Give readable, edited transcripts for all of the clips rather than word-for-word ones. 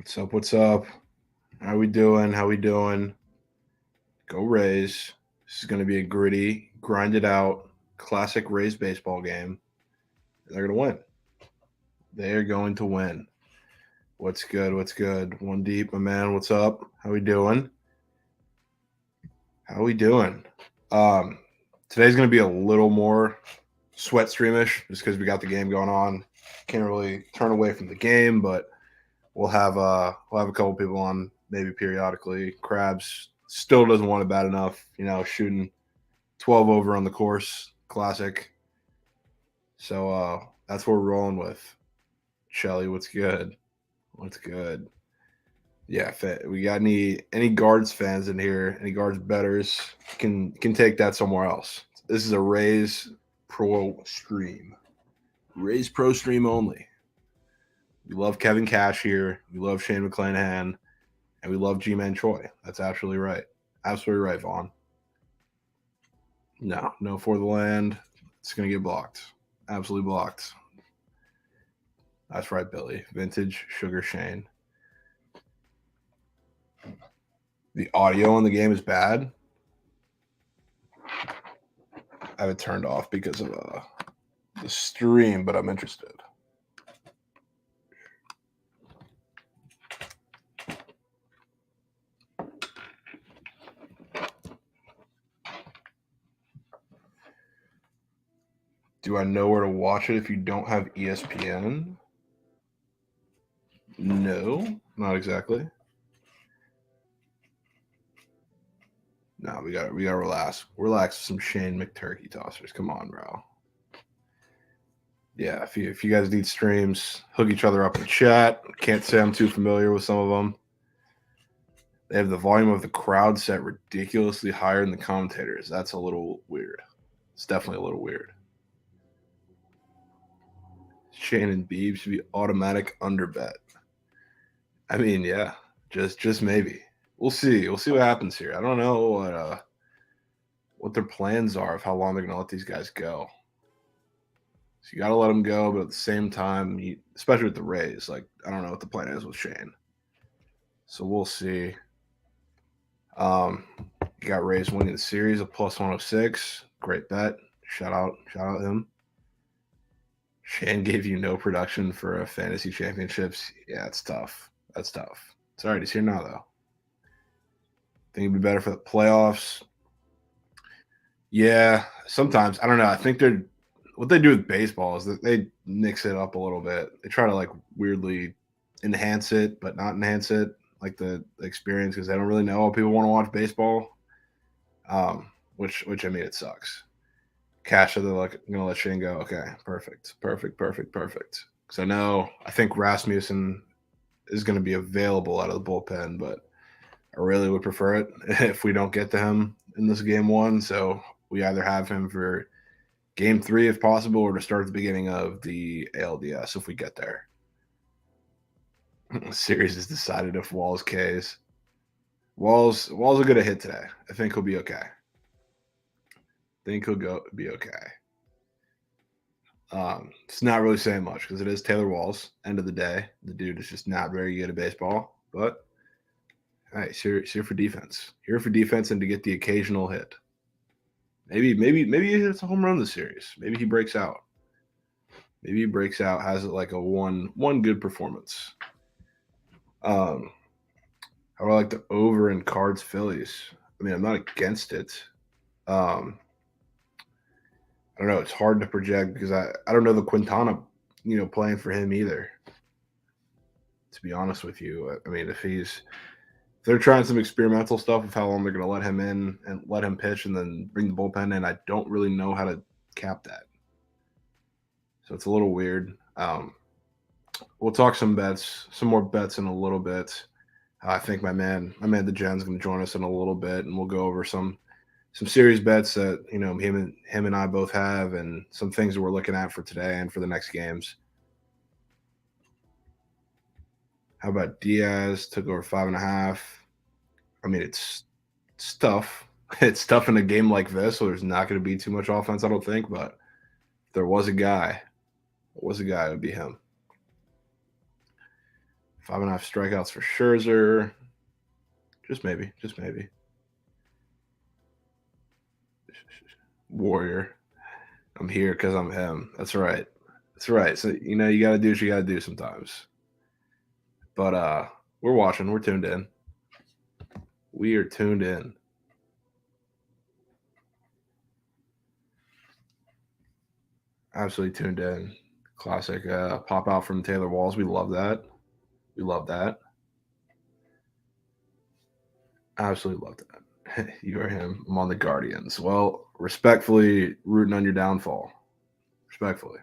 What's up? What's up? How we doing? How we doing? Go Rays. This is going to be a gritty, grinded out, classic Rays baseball game. They're going to win. They're going to win. What's good? What's good? One deep, my man. What's up? How we doing? How we doing? Um, Today's going to be a little more sweat streamish just because we got the game going on. Can't really turn away from the game, but we'll have a couple people on maybe periodically. Krabs still doesn't want it bad enough, shooting 12 over on the course, classic. So that's what we're rolling with. Shelly, what's good? What's good? Yeah, we got any guards fans in here? Any guards betters can take that somewhere else. This is a Rays Pro stream. Rays Pro stream only. We love Kevin Cash here. We love Shane McClanahan. And we love G-Man Choi. That's absolutely right. Absolutely right, Vaughn. No for the land. It's going to get blocked. Absolutely blocked. That's right, Billy. Vintage Sugar Shane. The audio on the game is bad. I have it turned off because of the stream, but I'm interested. Do I know where to watch it if you don't have ESPN? No, not exactly. No, we got to relax. Relax with some Shane McTurkey tossers. Come on, bro. Yeah, if you guys need streams, hook each other up in chat. Can't say I'm too familiar with some of them. They have the volume of the crowd set ridiculously higher than the commentators. That's a little weird. It's definitely a little weird. Shane and Beeb should be automatic under bet. I mean, yeah, just maybe. We'll see. We'll see what happens here. I don't know what their plans are of how long they're gonna let these guys go. So you got to let them go, but at the same time, especially with the Rays, like I don't know what the plan is with Shane. So we'll see. You got Rays winning the series of plus 106. Great bet. Shout out him. Shane gave you no production for a fantasy championships. Yeah, it's tough. That's tough. It's all right. He's here now, though. Think it'd be better for the playoffs. Yeah, sometimes I don't know. I think what they do with baseball is that they mix it up a little bit. They try to like weirdly enhance it, but not enhance it, like the experience, because they don't really know how people want to watch baseball. Which I mean, it sucks. Cash, they're like gonna let Shane go. Okay, perfect. Because I think Rasmussen is going to be available out of the bullpen, but I really would prefer it if we don't get to him in this game one. So we either have him for game 3 if possible, or to start at the beginning of the ALDS if we get there. The series is decided if Walls K's. Walls will get a hit today. I think he'll be okay. Be okay. It's not really saying much because it is Taylor Walls. End of the day, the dude is just not very good at baseball. But hey, he's here for defense. Here for defense and to get the occasional hit. Maybe he hits a home run this series. Maybe he breaks out. Has it like a one good performance. How do I like the over in Cards Phillies? I mean, I'm not against it. I don't know. It's hard to project because I don't know the Quintana, playing for him either. To be honest with you, I mean, if they're trying some experimental stuff of how long they're going to let him in and let him pitch and then bring the bullpen in, I don't really know how to cap that. So it's a little weird. We'll talk some more bets in a little bit. I think my man the Gen's going to join us in a little bit, and we'll go over some series bets that him and I both have, and some things that we're looking at for today and for the next games. How about Diaz took over 5.5? I mean, it's tough. It's tough in a game like this, so there's not going to be too much offense, I don't think. But if there was a guy, it would be him. 5.5 strikeouts for Scherzer. Just maybe. Just maybe. Warrior. I'm here because I'm him. That's right. That's right. So, you know, you got to do what you got to do sometimes. But we're watching. We're tuned in. We are tuned in. Absolutely tuned in. Classic pop out from Taylor Walls. We love that. We love that. Absolutely love that. You are him. I'm on the Guardians. Well, respectfully rooting on your downfall. Respectfully.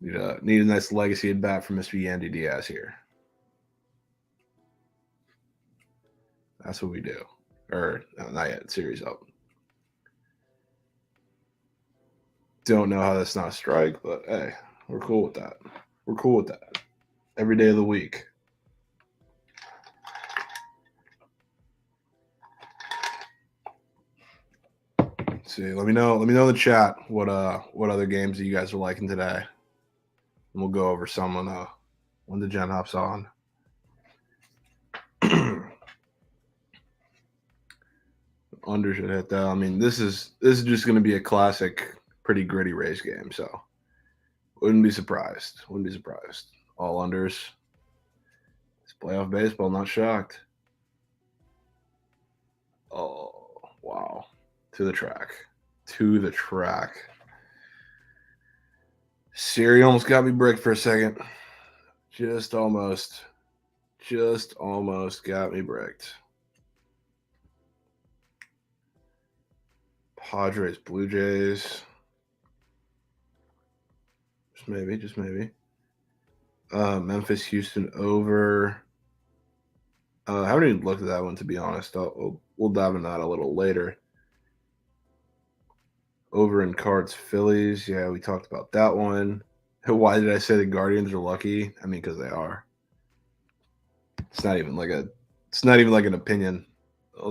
Need a nice legacy at bat from Mr. Yandy Diaz here. That's what we do. Or no, not yet. Series up. Don't know how that's not a strike, but hey, we're cool with that. We're cool with that. Every day of the week. Let's see, let me know in the chat what other games that you guys are liking today. And we'll go over some when the Gen hops on. Under should hit though. I mean, this is just going to be a classic, pretty gritty Rays game. So wouldn't be surprised. Wouldn't be surprised. All unders. It's playoff baseball. Not shocked. Oh wow! To the track. To the track. Siri almost got me bricked for a second. Just almost got me bricked. Padres, Blue Jays. Just maybe. Memphis, Houston over. I haven't even looked at that one, to be honest. We'll dive into that a little later. Over in Cards, Phillies. Yeah, we talked about that one. Why did I say the Guardians are lucky? I mean, because they are. It's not even like an opinion.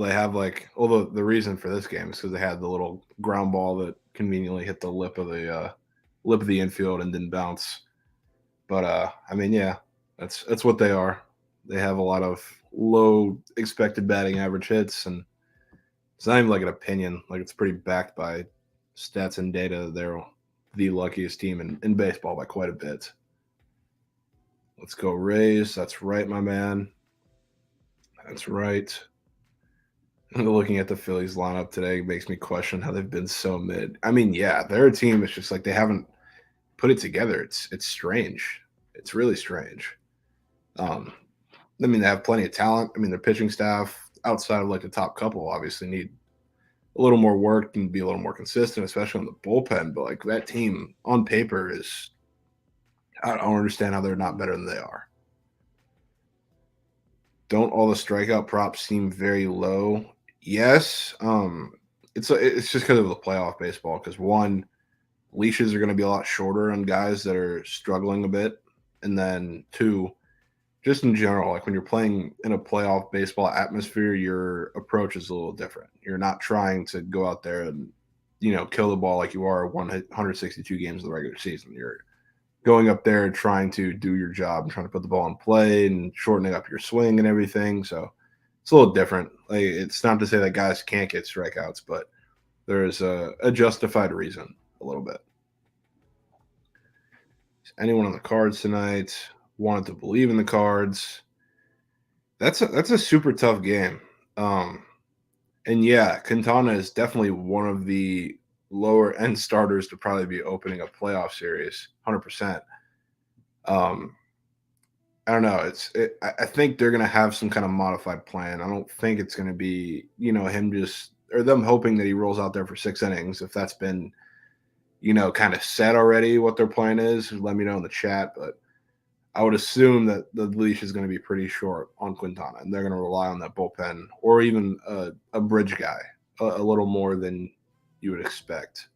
They have although the reason for this game is because they had the little ground ball that conveniently hit the lip of the infield and didn't bounce. But I mean, yeah, that's what they are. They have a lot of low expected batting average hits, and it's not even like an opinion. Like, it's pretty backed by stats and data. They're the luckiest team in baseball by quite a bit. Let's go Rays. That's right, my man. That's right. Looking at the Phillies lineup today makes me question how they've been so mid. I mean, yeah, they're a team. It's just like they haven't put it together. It's strange. It's really strange. I mean, they have plenty of talent. I mean, their pitching staff, outside of like the top couple, obviously need a little more work and be a little more consistent, especially on the bullpen. But like, that team on paper is, I don't understand how they're not better than they are. Don't all the strikeout props seem very low? Yes. It's just because of the playoff baseball. Because one, leashes are going to be a lot shorter on guys that are struggling a bit, and then two, just in general, like when you're playing in a playoff baseball atmosphere, your approach is a little different. You're not trying to go out there and, kill the ball like you are 162 games in the regular season. You're going up there and trying to do your job and trying to put the ball in play and shortening up your swing and everything. So it's a little different. Like, it's not to say that guys can't get strikeouts, but there is a justified reason a little bit. Anyone on the Cards tonight? Wanted to believe in the Cards. That's a super tough game. And yeah, Quintana is definitely one of the lower end starters to probably be opening a playoff series, 100%. I don't know. I think they're gonna have some kind of modified plan. I don't think it's gonna be him just or them hoping that he rolls out there for 6 innings. If that's been kind of set already, what their plan is, let me know in the chat. But I would assume that the leash is going to be pretty short on Quintana, and they're going to rely on that bullpen or even a bridge guy a little more than you would expect.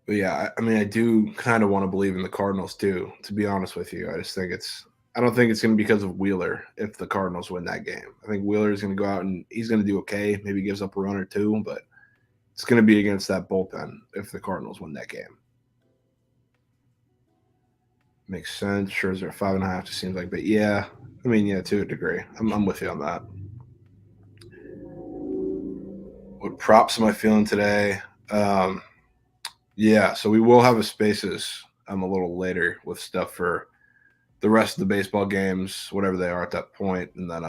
But yeah, I mean, I do kind of want to believe in the Cardinals too, to be honest with you. I don't think it's going to be because of Wheeler if the Cardinals win that game. I think Wheeler is going to go out and he's going to do okay. Maybe gives up a run or two, but it's going to be against that bullpen if the Cardinals win that game. Makes sense. Scherzer at 5.5 just seems like, but yeah, I mean, yeah, to a degree. I'm with you on that. What props am I feeling today? Yeah, so we will have a spaces a little later with stuff for the rest of the baseball games, whatever they are at that point, and then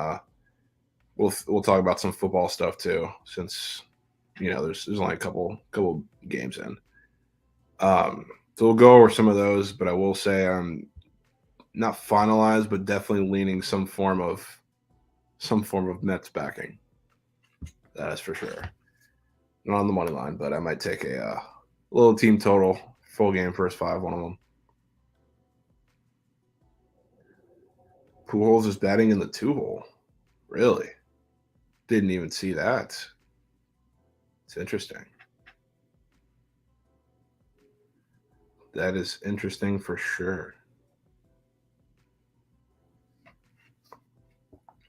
we'll talk about some football stuff too, since there's only a couple games in. So we'll go over some of those, but I will say I'm not finalized, but definitely leaning some form of Mets backing. That is for sure. Not on the money line, but I might take a little team total, full game, first 5, one of them. Pujols is batting in the 2-hole. Really? Didn't even see that. It's interesting. That is interesting for sure.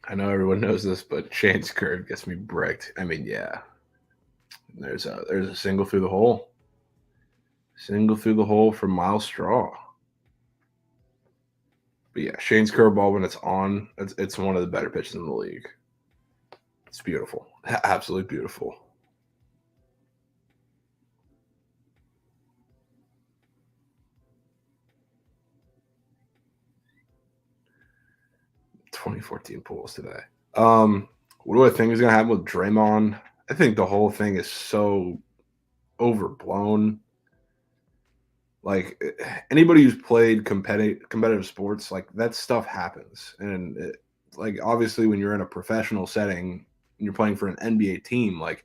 I know everyone knows this, but Shane's curve gets me bricked. I mean, yeah. There's a single through the hole. Single through the hole from Miles Straw. But yeah, Shane's curveball when it's on, it's one of the better pitches in the league. It's beautiful. Absolutely beautiful. "2014 pools today." What do I think is going to happen with Draymond? I think the whole thing is so overblown. Like anybody who's played competitive sports, like that stuff happens, and like obviously when you're in a professional setting and you're playing for an NBA team, like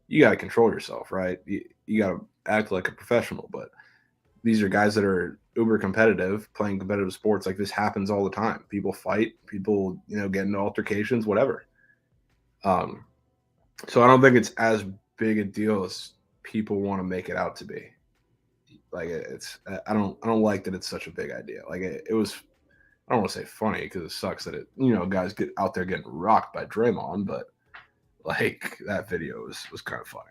you got to control yourself, right? You got to act like a professional. But these are guys that are uber competitive, playing competitive sports. Like this happens all the time. People fight, people get into altercations, whatever. So I don't think it's as big a deal as people want to make it out to be. Like I don't like that it's such a big idea. Like it was, I don't want to say funny because it sucks that guys get out there getting rocked by Draymond, but like that video was kind of funny.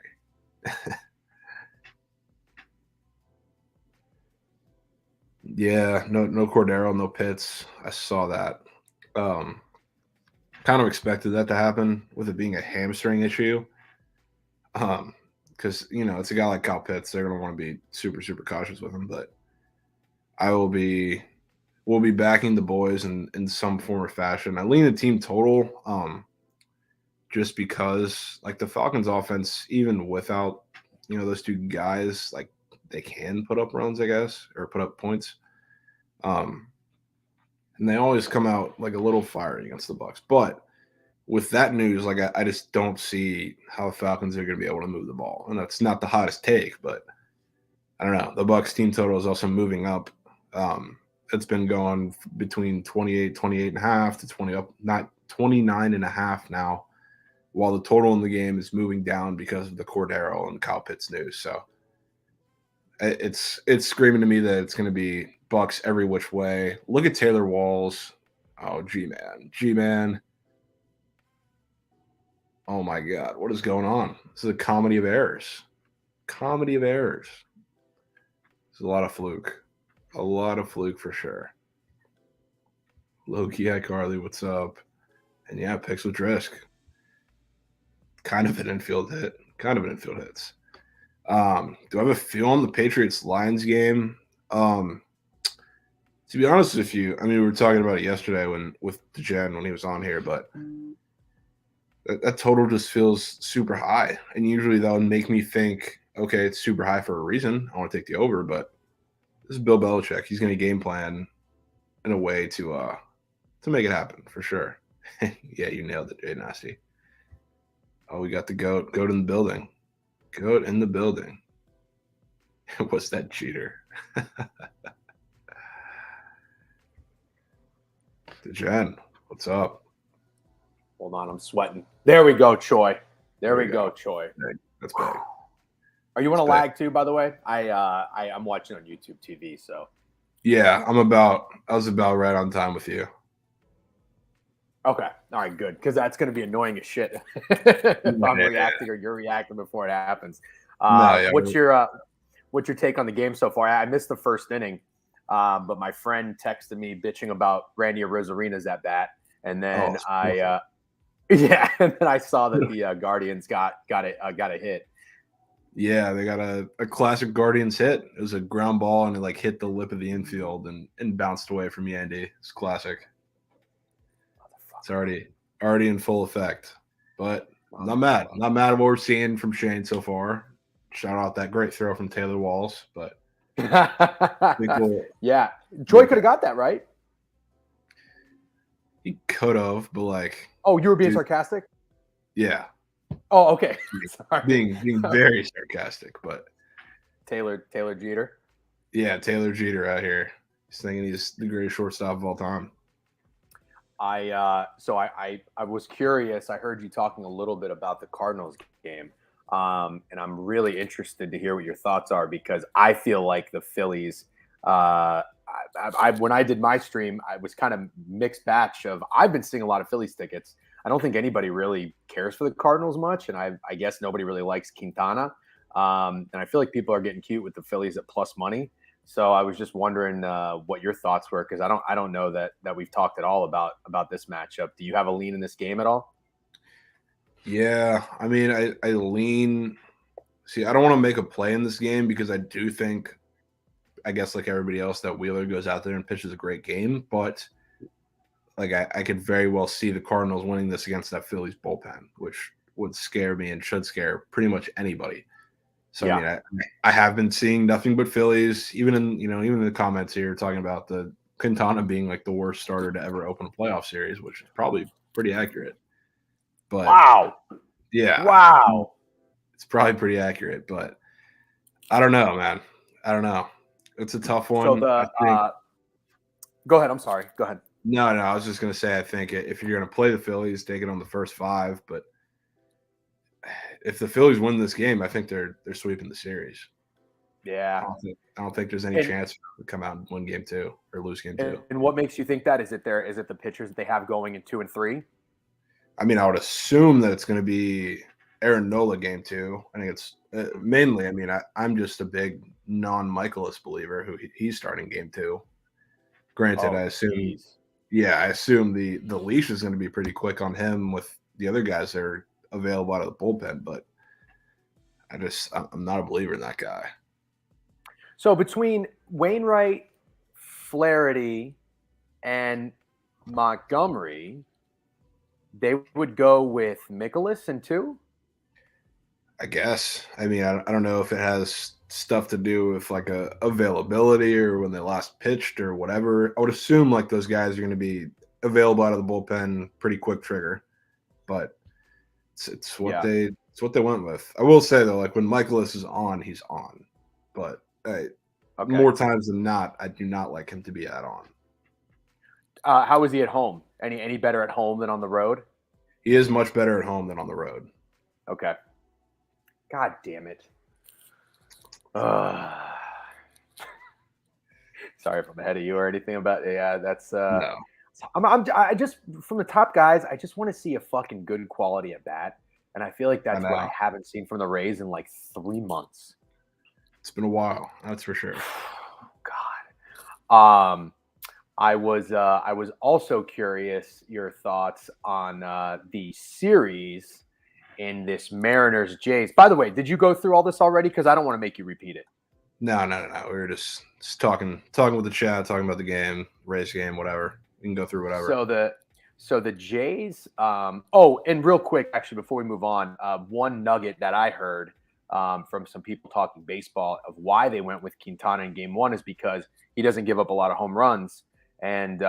Yeah, no Cordero, no Pitts. I saw that. Kind of expected that to happen with it being a hamstring issue. Because it's a guy like Kyle Pitts, they're gonna want to be super super cautious with him. But we'll be backing the boys in some form or fashion. I lean the team total, just because like the Falcons offense, even without those two guys, like they can put up runs, I guess, or put up points. And they always come out like a little fiery against the Bucks. But with that news, like I just don't see how the Falcons are going to be able to move the ball, and that's not the hottest take, but I don't know. The Bucks team total is also moving up. It's been going between 28 and a half to 20 up, not 29 and a half now, while the total in the game is moving down because of the Cordero and Kyle Pitts news. So it's screaming to me that it's going to be Bucks every which way. Look at Taylor Walls. Oh, G-Man. Oh my God, what is going on? This is a comedy of errors. Comedy of errors. It's a lot of fluke. A lot of fluke for sure. Low-key, hi Carly, what's up? And yeah, picks with Drisk. Kind of an infield hit. Hits. Do I have a feel on the Patriots-Lions game? To be honest with you, I mean, we were talking about it yesterday with Jen when he was on here, but that total just feels super high. And usually that would make me think, okay, it's super high for a reason. I want to take the over, but this is Bill Belichick. He's going to game plan in a way to make it happen for sure. Yeah, you nailed it, Jay Nasty. Oh, we got the goat. Goat in the building. Goat in the building. What's that cheater? Jen, what's up? Hold on, I'm sweating. There we go, Choi. There we go, Choi. That's big. Are you on a lag too, by the way? I'm watching on YouTube TV, so. Yeah, I was about right on time with you. Okay. All right, good. Because that's going to be annoying as shit if I'm reacting or you're reacting before it happens. What's your take on the game so far? I missed the first inning. But my friend texted me bitching about Randy Rosarena's at bat, and then yeah, and then I saw that the Guardians got a hit. Yeah, they got a classic Guardians hit. It was a ground ball, and it like hit the lip of the infield and bounced away from Yandy. It's classic. It's already in full effect. But I'm not mad. I'm not mad at what we're seeing from Shane so far. Shout out that great throw from Taylor Walls. But yeah, Troy could have got that, right? He could have, but like, oh, you were being sarcastic? Yeah. Oh, okay. Sorry. Being very sarcastic, but Taylor Jeter. Yeah, Taylor Jeter out here. He's thinking he's the greatest shortstop of all time. I was curious. I heard you talking a little bit about the Cardinals game, and I'm really interested to hear what your thoughts are because I feel like the Phillies. When I did my stream, I was kind of mixed batch of. I've been seeing a lot of Phillies tickets. I don't think anybody really cares for the Cardinals much, and I guess nobody really likes Quintana. And I feel like people are getting cute with the Phillies at plus money. So I was just wondering what your thoughts were because I don't know that we've talked at all about this matchup. Do you have a lean in this game at all? Yeah, I mean, I lean. See, I don't want to make a play in this game because I do think, I guess like everybody else, that Wheeler goes out there and pitches a great game. But like I could very well see the Cardinals winning this against that Phillies bullpen, which would scare me and should scare pretty much anybody. So yeah. I mean, I have been seeing nothing but Phillies, even in the comments here talking about the Quintana being like the worst starter to ever open a playoff series, which is probably pretty accurate. But wow, yeah, wow, it's probably pretty accurate. But I don't know, man. I don't know. It's a tough one. So go ahead. I'm sorry. Go ahead. No. I was just gonna say I think if you're gonna play the Phillies, take it on the first 5, but if the Phillies win this game, I think they're sweeping the series. Yeah. I don't think there's any chance to come out and win game 2 or lose game 2. And what makes you think that? Is it the pitchers that they have going in 2 and 3? I mean, I would assume that it's going to be Aaron Nola game 2. I think it's mainly, I mean, I'm just a big non-Michaelis believer who he's starting game 2. Granted, I assume the leash is going to be pretty quick on him with the other guys that are available out of the bullpen, but I'm not a believer in that guy. So between Wainwright, Flaherty, and Montgomery, they would go with Mikolas in 2? I guess. I mean, I don't know if it has stuff to do with like a availability or when they last pitched or whatever. I would assume like those guys are going to be available out of the bullpen pretty quick trigger, but it's what they went with. I will say though, like when Michaelis is on, he's on, but more times than not, I do not like him to be on. How is he at home? Any better at home than on the road? He is much better at home than on the road. Okay. God damn it. Sorry if I'm ahead of you or anything about that's no. I just from the top guys, I just want to see a fucking good quality at bat. And I feel like that's what I haven't seen from the Rays in like 3 months. It's been a while, that's for sure. God. I was also curious your thoughts on the series in this Mariners Jays. By the way, did you go through all this already? Because I don't want to make you repeat it. No. We were just talking with the chat, talking about the game, Rays game, whatever. We can go through whatever. So the Jays. And real quick, actually, before we move on, one nugget that I heard from some people talking baseball of why they went with Quintana in game 1 is because he doesn't give up a lot of home runs. And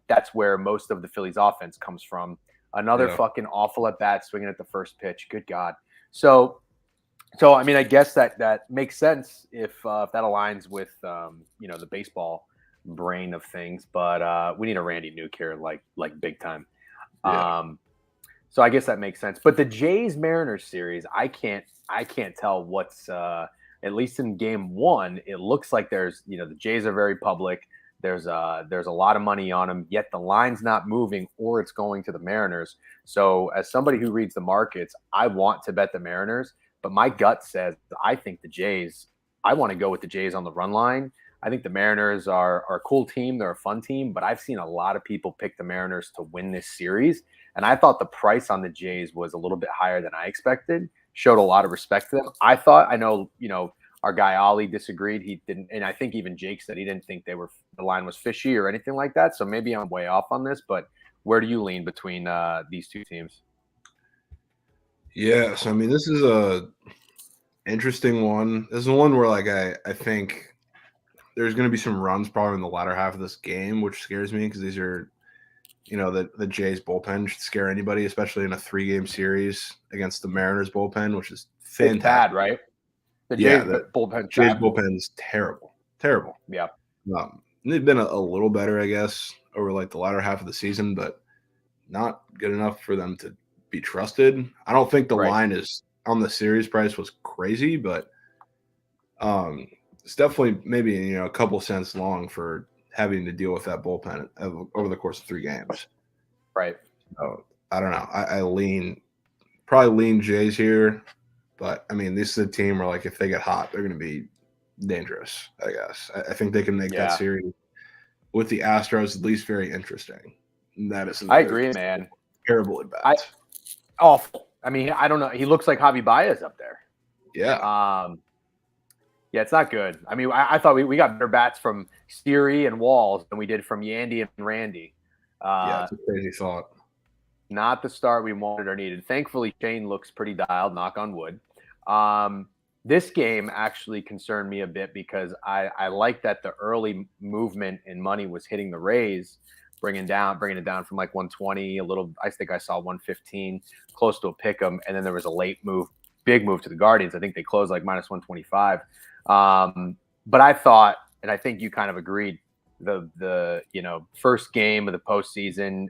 that's where most of the Phillies offense comes from. Another fucking awful at bat, swinging at the first pitch. Good God. So I mean, I guess that makes sense if that aligns with the baseball brain of things. But we need a Randy Nuke here, like big time. Yeah. So I guess that makes sense. But the Jays Mariners series, I can't tell what's at least in game 1. It looks like there's the Jays are very public. There's a lot of money on them, yet the line's not moving or it's going to the Mariners. So as somebody who reads the markets, I want to bet the Mariners, but my gut says I think the Jays, I want to go with the Jays on the run line. I think the Mariners are a cool team. They're a fun team, but I've seen a lot of people pick the Mariners to win this series. And I thought the price on the Jays was a little bit higher than I expected. Showed a lot of respect to them. I know, our guy Ollie disagreed. He didn't, and I think even Jake said he didn't think the line was fishy or anything like that. So maybe I'm way off on this, but where do you lean between these two teams? Yeah, so I mean, this is a interesting one. This is one where like I think there's going to be some runs probably in the latter half of this game, which scares me because these are, the Jays bullpen should scare anybody, especially in a 3-game series against the Mariners bullpen, which is fantastic. It's bad, right? The Yeah, Jays the bullpen. Jays bullpen is terrible, terrible. Yeah. They've been a little better, I guess, over like the latter half of the season, but not good enough for them to be trusted. I don't think the line is on the series price was crazy, but it's definitely maybe a couple cents long for having to deal with that bullpen over the course of 3 games. Right. So I don't know. I probably lean Jays here, but I mean, this is a team where like if they get hot, they're going to be dangerous. I guess I think they can make that series with the Astros at least very interesting. And that is, I agree, man. Terrible at bats. Awful. I mean, I don't know. He looks like Javi Baez up there. Yeah. Yeah, it's not good. I mean, I thought we got better bats from Steery and Walls than we did from Yandy and Randy. Yeah, it's a crazy thought. Not the start we wanted or needed. Thankfully, Shane looks pretty dialed, knock on wood. This game actually concerned me a bit because I like that the early movement in money was hitting the Rays, bringing it down from like 120, I think I saw 115, close to a pick 'em, and then there was a big move to the Guardians. I think they closed like minus 125. But I thought, and I think you kind of agreed, the first game of the postseason,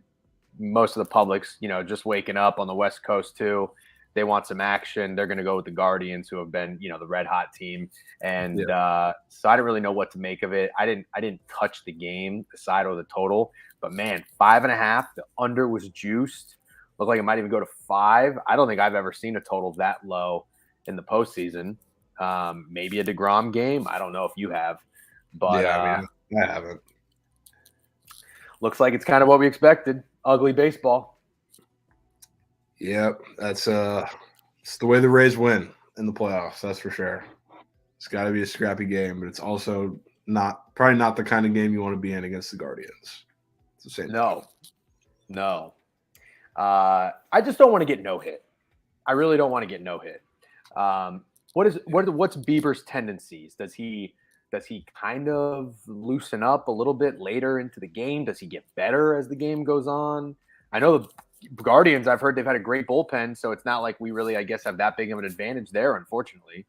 most of the public's just waking up on the West Coast too. They want some action. They're going to go with the Guardians, who have been the red hot team, and so I didn't really know what to make of it. I didn't touch the game, the side or the total, but man, 5.5. The under was juiced. Looked like it might even go to 5. I don't think I've ever seen a total that low in the postseason. Maybe a DeGrom game. I don't know if you have, but I haven't. Looks like it's kind of what we expected. Ugly baseball. Yep, it's the way the Rays win in the playoffs. That's for sure. It's got to be a scrappy game, but it's also probably not the kind of game you want to be in against the Guardians. It's the same. No. I just don't want to get no hit. I really don't want to get no hit. What's Bieber's tendencies? Does he kind of loosen up a little bit later into the game? Does he get better as the game goes on? I know the Guardians, I've heard they've had a great bullpen, so it's not like we really, I guess, have that big of an advantage there, unfortunately.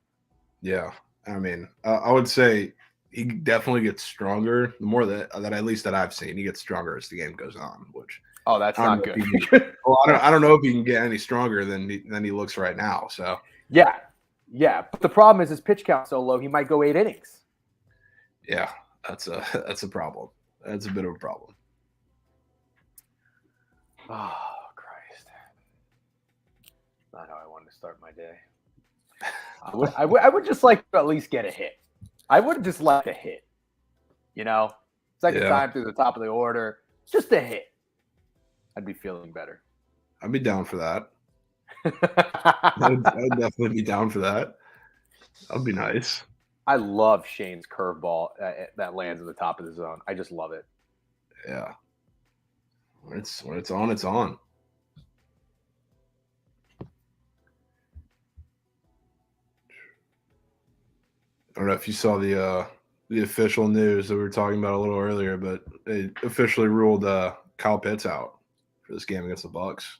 Yeah. I mean, I would say he definitely gets stronger. The more that at least that I've seen, he gets stronger as the game goes on, which that's not good. I don't know if he can get any stronger than he looks right now. So yeah. But the problem is his pitch count so low, he might go 8 innings. Yeah, that's a problem. That's a bit of a problem. Oh, Christ. Not how I wanted to start my day. I would just like to at least get a hit. I would just like a hit. Second time through the top of the order, just a hit. I'd be feeling better. I'd be down for that. I'd definitely be down for that. That'd be nice. I love Shane's curveball that lands at the top of the zone. I just love it. Yeah. When it's on, it's on. I don't know if you saw the official news that we were talking about a little earlier, but they officially ruled Kyle Pitts out for this game against the Bucks.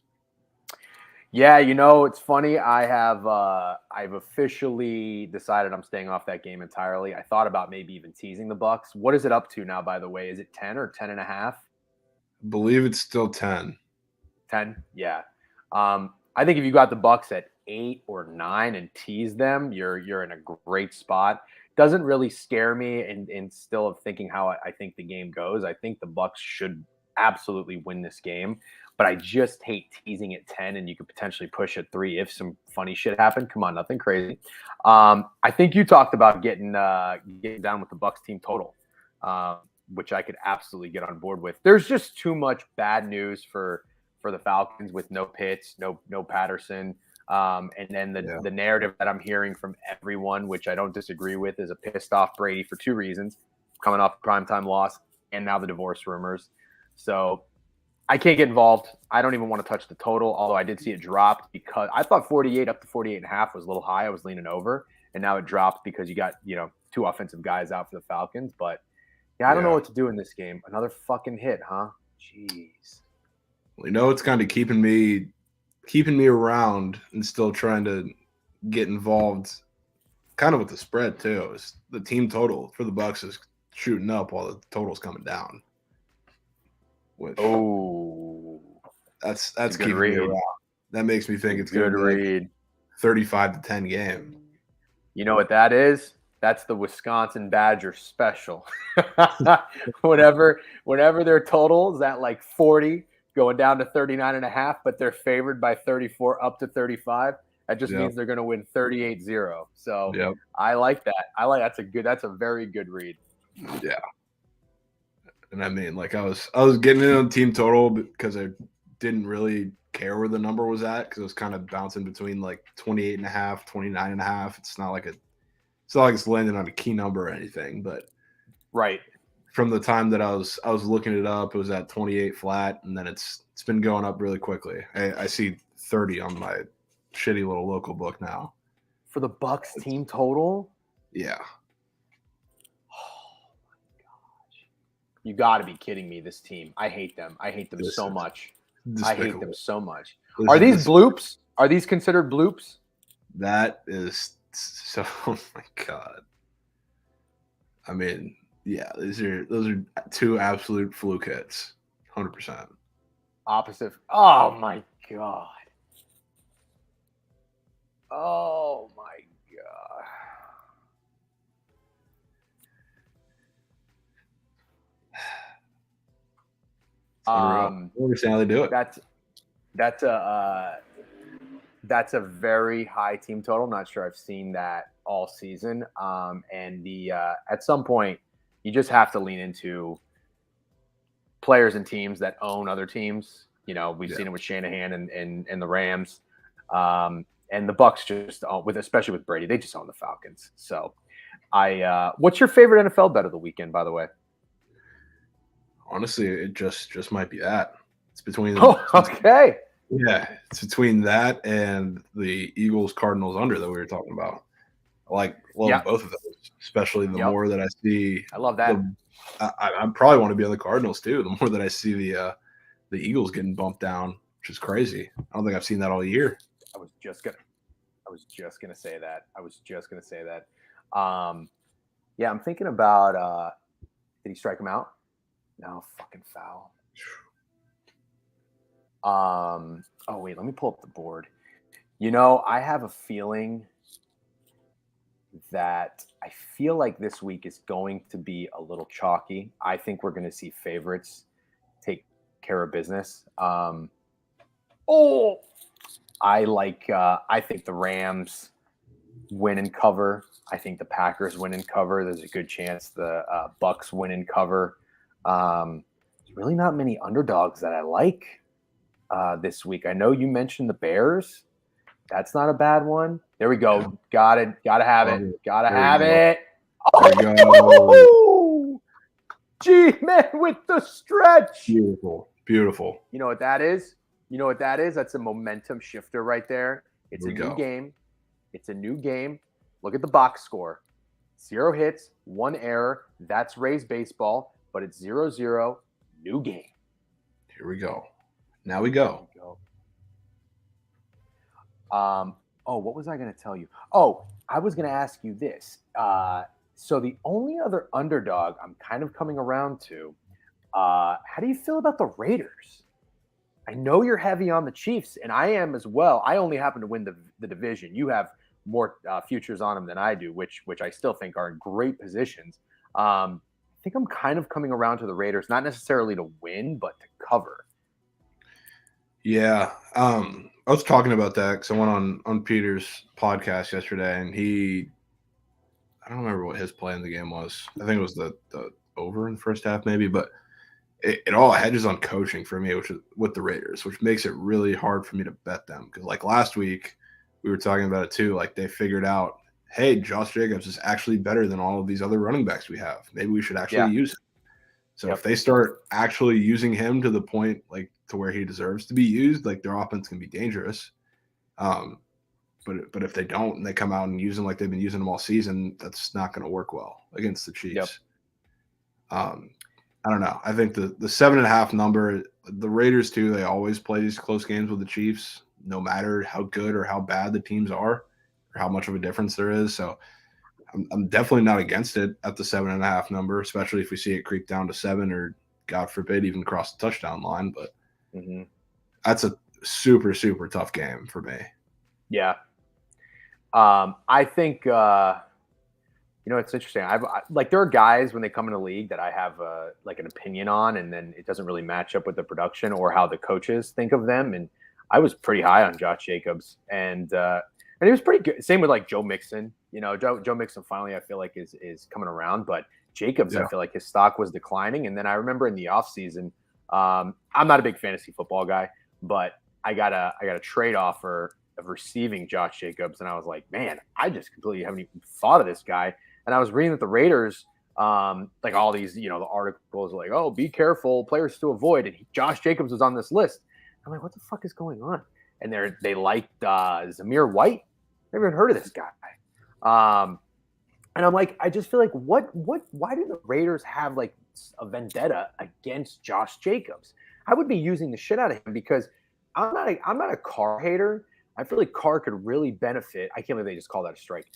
Yeah, it's funny. I've officially decided I'm staying off that game entirely. I thought about maybe even teasing the Bucks. What is it up to now, by the way? Is it 10 or 10.5? I believe it's still 10. 10? Yeah. I think if you got the Bucks at 8 or 9 and tease them, you're in a great spot. Doesn't really scare me, and still thinking how I think the game goes. I think the Bucks should absolutely win this game. but I just hate teasing at 10, and you could potentially push at 3 if some funny shit happened. Come on, nothing crazy. I think you talked about getting down with the Bucks team total, which I could absolutely get on board with. There's just too much bad news for the Falcons with no Pitts, no Patterson. And then the narrative that I'm hearing from everyone, which I don't disagree with, is a pissed off Brady for 2 reasons: coming off a primetime loss and now the divorce rumors. So I can't get involved. I don't even want to touch the total, although I did see it drop because I thought 48 up to 48.5 was a little high. I was leaning over, and now it dropped because you got 2 offensive guys out for the Falcons. But yeah, I don't know what to do in this game. Another fucking hit, huh? Jeez. Well, it's kind of keeping me around and still trying to get involved kind of with the spread too. Is the team total for the Bucks is shooting up while the total's coming down. That's keeping me around. That makes me think it's going to be like 35-10 game. You know what that is? That's the Wisconsin Badger special. whenever their total is at like 40, going down to 39.5, but they're favored by 34 up to 35. That just means they're going to win 38-0. So I like that. That's a very good read. Yeah. And I mean, like I was getting in on team total because I didn't really care where the number was at because it was kind of bouncing between like 28.5, 29.5. It's not like it's landing on a key number or anything, but right from the time that I was looking it up, it was at 28 flat, and then it's been going up really quickly. I see 30 on my shitty little local book now for the Bucks team total. Yeah. You got to be kidding me. This team. I hate them. I hate them so much. I hate them so much. Are these bloops? Are these considered bloops? That is so, oh my God. I mean, yeah, those are 2 absolute fluke hits. 100%. Opposite. Oh my God. Oh my God. I don't understand how they do it. That's a very high team total. Not sure I've seen that all season. And at some point, you just have to lean into players and teams that own other teams. We've seen it with Shanahan and the Rams, and the Bucks just especially with Brady, they just own the Falcons. So, what's your favorite NFL bet of the weekend, by the way? Honestly, it just might be that. It's between. Oh, okay. Yeah, it's between that and the Eagles-Cardinals under that we were talking about. I love both of those, especially the more that I see. I love that. I probably want to be on the Cardinals too. The more that I see the Eagles getting bumped down, which is crazy. I don't think I've seen that all year. I was just gonna say that. Yeah, I'm thinking about. Did he strike him out? No, fucking foul. Oh wait, let me pull up the board. I have a feeling that I feel like this week is going to be a little chalky. I think we're going to see favorites take care of business. I think the Rams win and cover. I think the Packers win and cover. There's a good chance the Bucks win and cover. There's really not many underdogs that I like this week. I know you mentioned the Bears. That's not a bad one. There we go. Got it. Got to have it. Got to have it. Oh, G-Man with the stretch. Beautiful. Beautiful. You know what that is? That's a momentum shifter right there. It's a new game. Look at the box score. 0 hits, 1 error. That's Rays baseball, but it's 0-0. New game. Here we go. Now we go. What was I going to tell you? Oh, I was going to ask you this. So the only other underdog I'm kind of coming around to, how do you feel about the Raiders? I know you're heavy on the Chiefs, and I am as well. I only happen to win the division. You have more futures on them than I do, which I still think are in great positions. I think I'm kind of coming around to the Raiders, not necessarily to win, but to cover. Yeah. I was talking about that because I went on Peter's podcast yesterday, and I don't remember what his play in the game was. I think it was the over in the first half, maybe, but it all hedges on coaching for me, which is with the Raiders, which makes it really hard for me to bet them. Because like last week, we were talking about it too. Like they figured out, hey, Josh Jacobs is actually better than all of these other running backs we have. Maybe we should actually Yeah. use him. So Yep. if they start actually using him to the point like to where he deserves to be used, like their offense can be dangerous. Um, but if they don't and they come out and use him like they've been using him all season, that's not going to work well against the Chiefs. Yep. I don't know. I think the 7.5 number, the Raiders too, they always play these close games with the Chiefs, no matter how good or how bad the teams are or how much of a difference there is. So I'm definitely not against it at the 7.5 number, especially if we see it creep down to 7 or God forbid even cross the touchdown line. But that's a super, super tough game for me. Yeah. I think it's interesting. Like there are guys when they come in the league that I have like an opinion on, and then it doesn't really match up with the production or how the coaches think of them. And I was pretty high on Josh Jacobs, and he was pretty good. Same with like Joe Mixon. Joe Mixon finally I feel like is coming around, but Jacobs I feel like his stock was declining. And then I remember in the offseason, I'm not a big fantasy football guy, but I got a trade offer of receiving Josh Jacobs, and I was like, man, I just completely haven't even thought of this guy. And I was reading that the Raiders, like all these, the articles like, oh, be careful, players to avoid. And Josh Jacobs was on this list. I'm like, what the fuck is going on? And they liked Zamir White. Never even heard of this guy. And I'm like, I just feel like, why do the Raiders have like a vendetta against Josh Jacobs? I would be using the shit out of him because I'm not a Carr hater. I feel like Carr could really benefit. I can't believe they just called that a strike.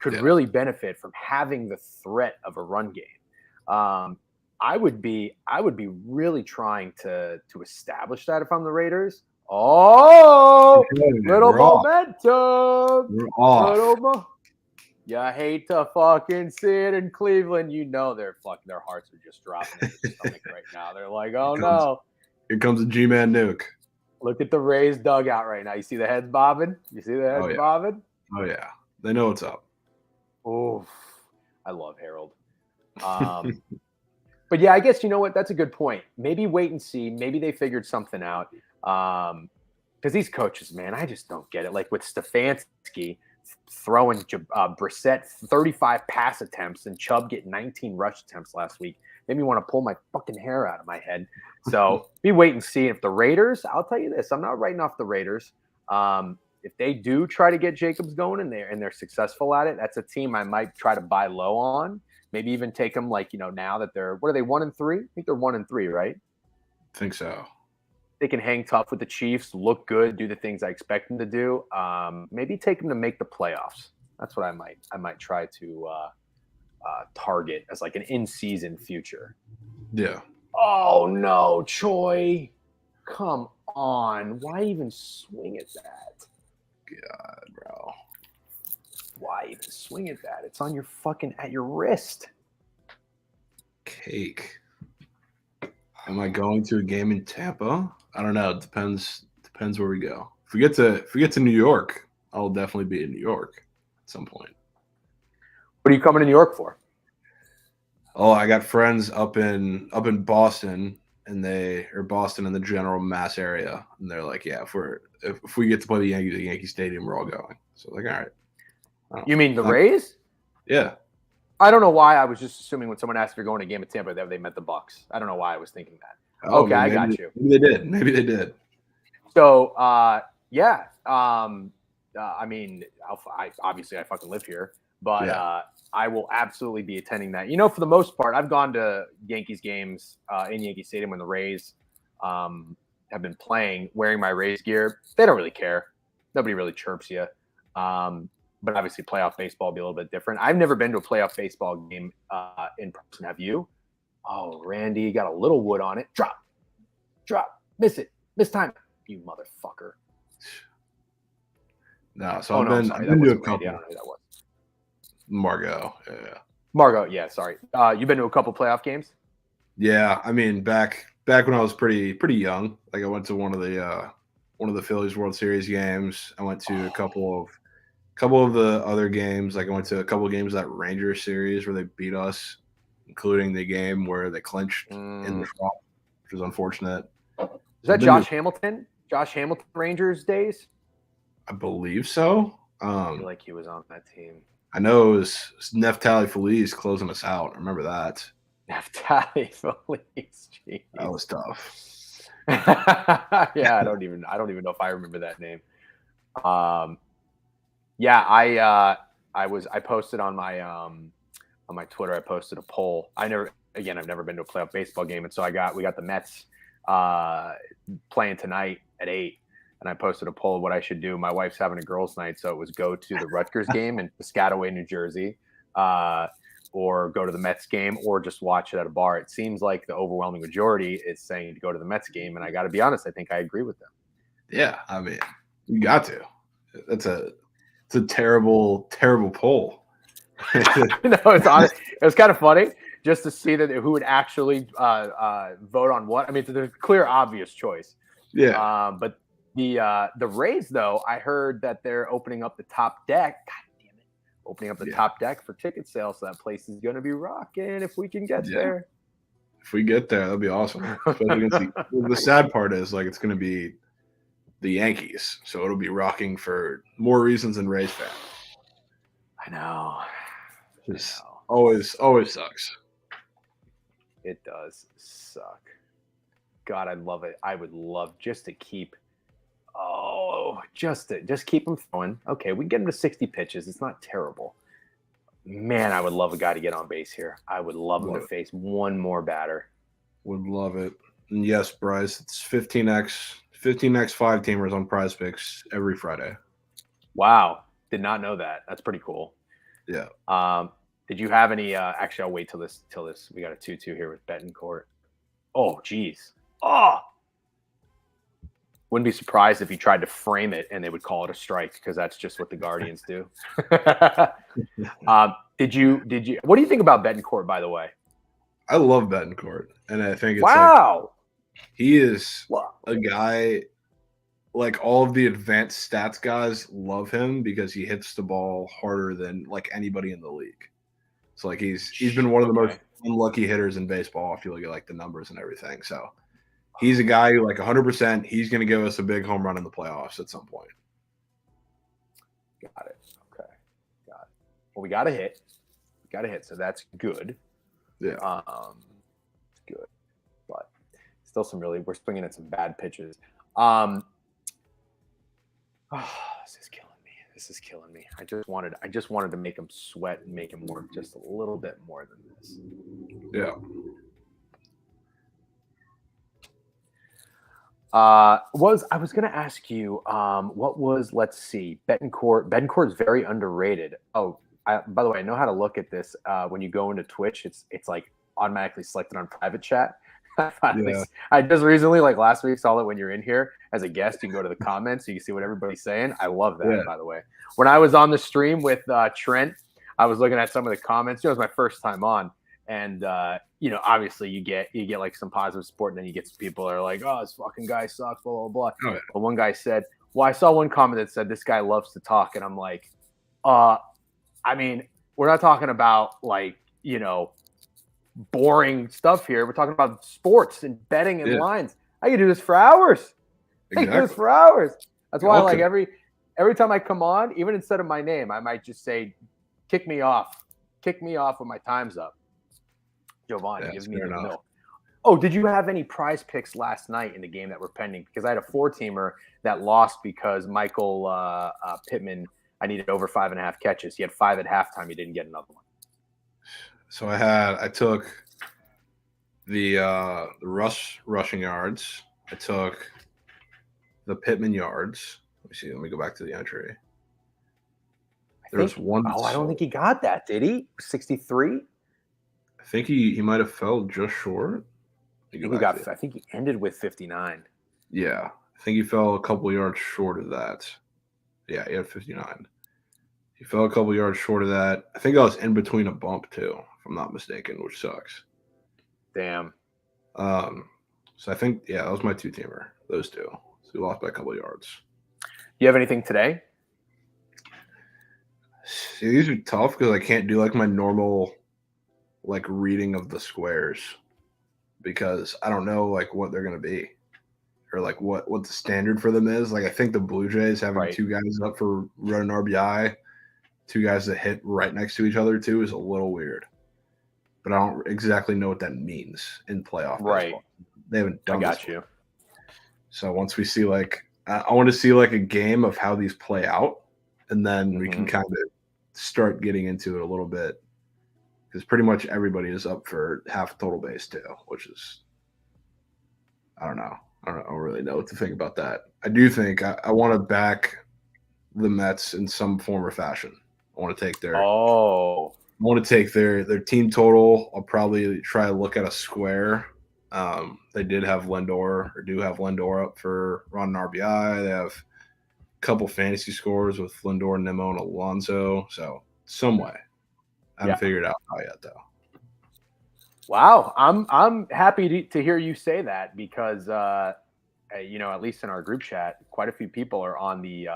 Could really benefit from having the threat of a run game. I would be really trying to establish that if I'm the Raiders. Oh, little momentum. We're off. You hate to fucking see it in Cleveland. Their hearts are just dropping in their stomach right now. They're like, oh no. Here comes a G-Man nuke. Look at the Rays dugout right now. You see the heads bobbing? Bobbing? Oh, yeah. They know what's up. Oh, I love Harold. But yeah, I guess you know what? That's a good point. Maybe wait and see. Maybe they figured something out. Because these coaches, man, I just don't get it. Like with Stefanski throwing Brissett 35 pass attempts and Chubb getting 19 rush attempts last week, made me want to pull my fucking hair out of my head. So be wait and see. If the Raiders, I'll tell you this, I'm not writing off the Raiders. If they do try to get Jacobs going and they're successful at it, that's a team I might try to buy low on. Maybe even take them now that they're, what are they, 1-3? I think they're 1-3, right? I think so. They can hang tough with the Chiefs, look good, do the things I expect them to do. Maybe take them to make the playoffs. That's what I might try to target as like an in-season future. Yeah. Oh no, Choi! Come on, why even swing at that? God, bro. Why even swing at that? It's on your at your wrist. Cake. Am I going to a game in Tampa? I don't know. It depends where we go. If we get to New York, I'll definitely be in New York at some point. What are you coming to New York for? Oh, I got friends up in Boston, and Boston in the general Mass area, and they're like, yeah, if we get to play the Yankees at Yankee Stadium, we're all going. So like, all right. You mean the Rays? Yeah. I don't know why. I was just assuming when someone asked if you're going to a game at Tampa that they meant the Bucks. I don't know why I was thinking that. Oh, okay, I got you. Maybe they did. So, yeah. I mean, I fucking live here, but I will absolutely be attending that. For the most part, I've gone to Yankees games in Yankee Stadium when the Rays have been playing, wearing my Rays gear. They don't really care. Nobody really chirps you. But obviously, playoff baseball will be a little bit different. I've never been to a playoff baseball game in person. Have you? Oh, Randy, got a little wood on it. Drop. Miss it. Miss time. You motherfucker. No, so I've been to a couple. I don't know who that was. Margot. Yeah. Margot, yeah, sorry. You've been to a couple playoff games? Yeah, I mean, back when I was pretty young, like I went to one of the one of the Phillies World Series games. I went to a couple of the other games. Like I went to a couple of games of that Rangers series where they beat us, including the game where they clinched in the draw, which was unfortunate. Is that Josh Hamilton? Josh Hamilton Rangers days? I believe so. I feel like he was on that team. I know it was Neftali Feliz closing us out. I remember that. Neftali Feliz. Jeez. That was tough. Yeah, I don't even know if I remember that name. Yeah, I posted on my Twitter. I posted a poll. I've never been to a playoff baseball game, and so we got the Mets playing tonight at 8, and I posted a poll of what I should do. My wife's having a girls' night, so it was go to the Rutgers game in Piscataway, New Jersey, or go to the Mets game, or just watch it at a bar. It seems like the overwhelming majority is saying to go to the Mets game, and I got to be honest, I think I agree with them. Yeah, I mean, you got to. It's a terrible, terrible poll. No, it's honest. It was kind of funny just to see that who would actually vote on what. I mean, there's a clear, obvious choice. Yeah. But the Rays, though, I heard that they're opening up the top deck. God damn it! Opening up the top deck for ticket sales. So that place is going to be rocking if we can get there. If we get there, that'll be awesome. The sad part is, like, it's going to be the Yankees, so it'll be rocking for more reasons than Rays fans. I know. Just always sucks. It does suck. God, I love it. I would love just to keep. Just keep them throwing. Okay, we can get them to 60 pitches. It's not terrible. Man, I would love a guy to get on base here. I would love him to face one more batter. Would love it. And yes, Bryce, it's 15x 5-teamers on Prize Picks every Friday. Wow. Did not know that. That's pretty cool. Yeah. Did you have any actually, I'll wait till this we got a 2-2 here with Betancourt. Oh, geez. Wouldn't be surprised if he tried to frame it and they would call it a strike, because that's just what the Guardians do. Did you what do you think about Betancourt, by the way? I love Betancourt, and I think it's he is a guy, like, all of the advanced stats guys love him because he hits the ball harder than like anybody in the league. So like he's been one of the most unlucky hitters in baseball if you look at like the numbers and everything. So he's a guy who, like, 100%, he's going to give us a big home run in the playoffs at some point. Got it. Okay. Got it. Well, we got a hit. So that's good. Yeah. It's good. But still we're swinging at some bad pitches. This is killing me. I just wanted to make him sweat and make him work just a little bit more than this. Yeah. I was going to ask you, let's see, Betancourt. Betancourt's very underrated. Oh, by the way, I know how to look at this. When you go into Twitch, it's like automatically selected on private chat. I just recently, like last week, saw it when you're in here as a guest. You can go to the comments, so you can see what everybody's saying. I love that, by the way. When I was on the stream with Trent, I was looking at some of the comments. It was my first time on. And, obviously you get like some positive support, and then you get some people that are like, oh, this fucking guy sucks, blah, blah, blah. Oh, yeah. But one guy said, well, I saw one comment that said, this guy loves to talk. And I'm like, I mean, we're not talking about like, boring stuff here. We're talking about sports and betting and lines. I could do this for hours. That's why like every time I come on, even instead of my name, I might just say, kick me off when my time's up. Giovanni, give me the milk. Oh, did you have any Prize Picks last night in the game that were pending? Because I had a 4-teamer that lost because Michael Pittman, I needed over 5.5 catches. He had 5 at halftime. He didn't get another one. So I took the rushing yards. I took the Pittman yards. Let me see. Let me go back to the entry. There's one. Oh, I don't think he got that. Did he? 63? I think he might have fell just short. I think he ended with 59. Yeah. I think he fell a couple yards short of that. Yeah, he had 59. He fell a couple yards short of that. I think I was in between a bump too, if I'm not mistaken, which sucks. Damn. So I think, that was my 2-teamer, those two. So we lost by a couple of yards. Do you have anything today? See, these are tough because I can't do like my normal like reading of the squares because I don't know like what they're gonna be or like what the standard for them is. Like I think the Blue Jays having Right. two guys up for running RBI, two guys that hit right next to each other too is a little weird. But I don't exactly know what that means in playoff Right. baseball. They haven't done I got this you. before. So once we see like I want to see like a game of how these play out, and then we can kind of start getting into it a little bit because pretty much everybody is up for half total base too, which is I don't know. I don't really know what to think about that. I do think I want to back the Mets in some form or fashion. I want to take their their team total. I'll probably try to look at a square. They do have Lindor up for running RBI. They have a couple fantasy scores with Lindor, Nimmo, and Alonso. So some way. I haven't figured it out how yet though. Wow, I'm happy to hear you say that because you know, at least in our group chat, quite a few people are on the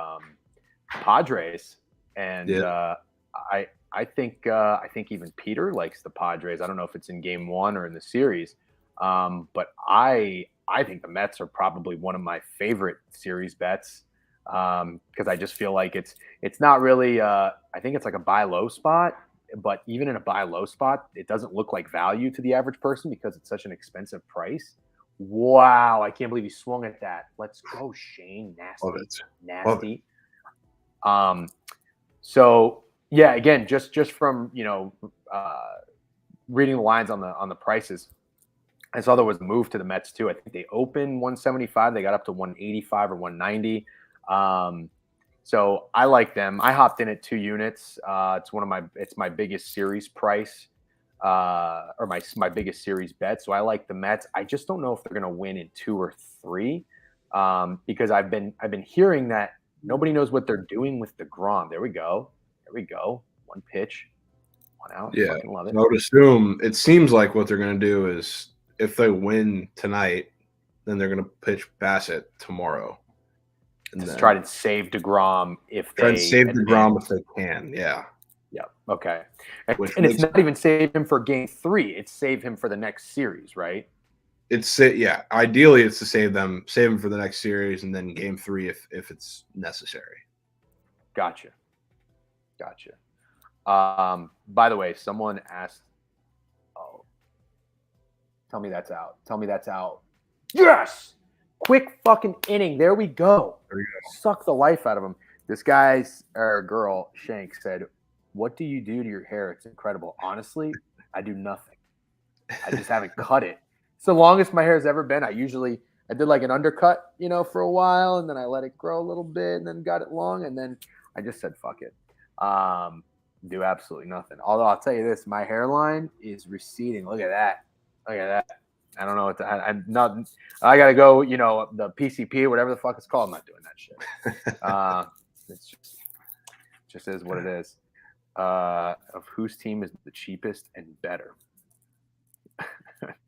Padres, and I think even Peter likes the Padres. I don't know if it's in Game 1 or in the series, but I think the Mets are probably one of my favorite series bets because I just feel like it's not really. I think it's like a buy low spot. But even in a buy low spot, it doesn't look like value to the average person because it's such an expensive price. Wow, I can't believe he swung at that. Let's go, Shane. Nasty. So yeah, again, just from reading the lines on the prices, I saw there was a move to the Mets too. I think they opened 175, they got up to 185 or 190. So I like them. I hopped in at 2 units. It's my biggest series price, or my biggest series bet. So I like the Mets. I just don't know if they're going to win in 2 or 3, because I've been hearing that nobody knows what they're doing with DeGrom. There we go. One pitch, one out. Yeah, Fucking love it. I would assume it seems like what they're going to do is if they win tonight, then they're going to pitch Bassett tomorrow. Just try to save DeGrom if they can. Yeah. Okay. And it's not even save him for Game 3. It's save him for the next series, right? Ideally, it's to save him for the next series, and then Game 3 if it's necessary. Gotcha. By the way, someone asked. Oh, tell me that's out. Yes. Quick fucking inning. There we go. Suck the life out of him. This guy's or girl, Shank, said, "What do you do to your hair? It's incredible. Honestly, I do nothing. I just haven't cut it. It's the longest my hair's ever been. I did like an undercut, for a while, and then I let it grow a little bit, and then got it long, and then I just said, fuck it. Do absolutely nothing. Although I'll tell you this, my hairline is receding. Look at that. I don't know I'm not. I gotta go. The PCP, whatever the fuck it's called. I'm not doing that shit. It's just is what it is. Of whose team is the cheapest and better?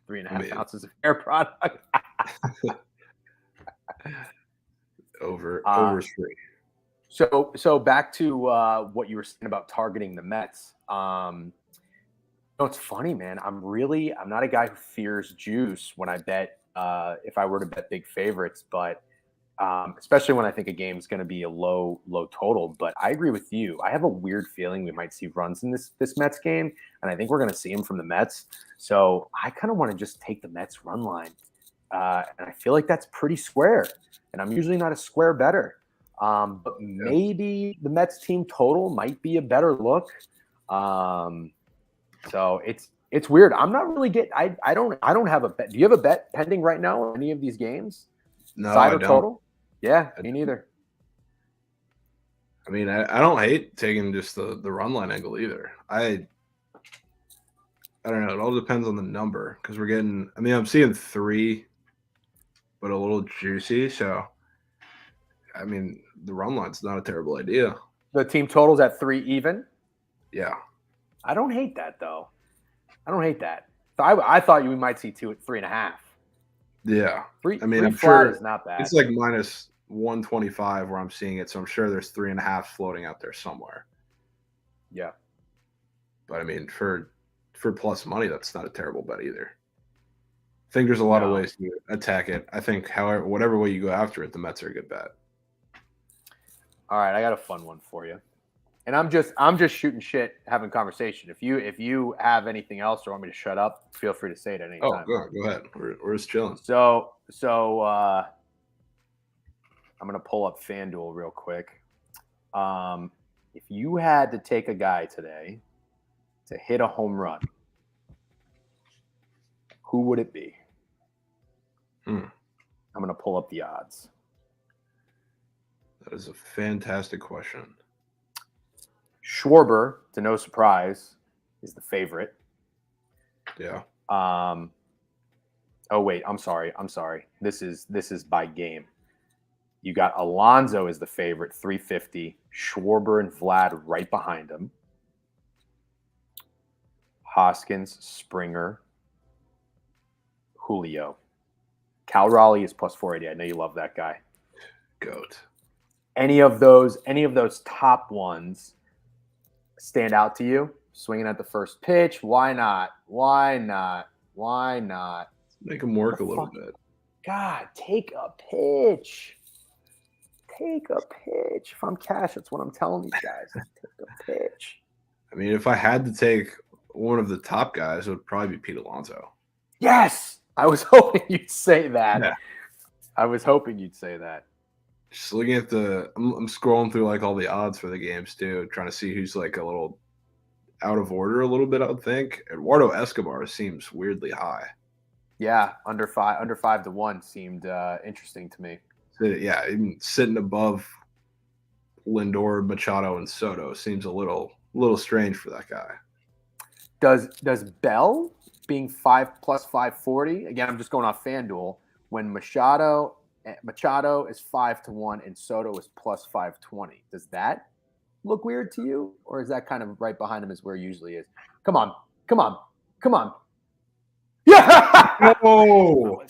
3.5 ounces of hair product. over 3. So back to what you were saying about targeting the Mets. It's funny, man. I'm not a guy who fears juice when I bet, if I were to bet big favorites, but especially when I think a game is going to be a low total. But I agree with you. I have a weird feeling we might see runs in this Mets game, and I think we're going to see them from the Mets. So I kind of want to just take the Mets run line, and I feel like that's pretty square. And I'm usually not a square bettor, but maybe the Mets team total might be a better look. So it's weird. I'm not really I don't have a bet. Do you have a bet pending right now on any of these games? No, Side I or don't. Total? Yeah, me neither. I mean, I don't hate taking just the run line angle either. I don't know. It all depends on the number because I'm seeing 3, but a little juicy. So, I mean, the run line's not a terrible idea. The team total's at 3 even? Yeah. I don't hate that, though. So I thought we might see 2 at 3.5. Yeah. Three, I mean, three I'm flat sure is not bad. it's like minus 125 where I'm seeing it. So I'm sure there's 3.5 floating out there somewhere. Yeah. But I mean, for plus money, that's not a terrible bet either. I think there's a lot of No. ways to attack it. I think, however, whatever way you go after it, the Mets are a good bet. All right, I got a fun one for you. And I'm just shooting shit, having conversation. If you have anything else or want me to shut up, feel free to say it at any Oh, time. go ahead. We're just chilling. So I'm gonna pull up FanDuel real quick. If you had to take a guy today to hit a home run, who would it be? I'm gonna pull up the odds. That is a fantastic question. Schwarber, to no surprise, is the favorite. Yeah. Oh wait, I'm sorry. This is by game. You got Alonso as the favorite, 350. Schwarber and Vlad right behind him. Hoskins, Springer, Julio. Cal Raleigh is plus 480. I know you love that guy. Goat. Any of those top ones stand out to you? Swinging at the first pitch? Why not? Make them work a little bit. God, take a pitch. If I'm cash, that's what I'm telling you guys. Take a pitch. I mean, if I had to take one of the top guys, it would probably be Pete Alonso. Yes, I was hoping you'd say that. Yeah. I was hoping you'd say that. Just looking at I'm scrolling through like all the odds for the games too, trying to see who's like a little out of order a little bit. I would think Eduardo Escobar seems weirdly high. Yeah, under 5-1 seemed interesting to me. Yeah, even sitting above Lindor, Machado, and Soto seems a little strange for that guy. Does Bell being 5 plus 540? Again, I'm just going off FanDuel. When Machado is 5-1 and Soto is plus 520. Does that look weird to you, or is that kind of right behind him is where he usually is? Come on. Yeah. Oh,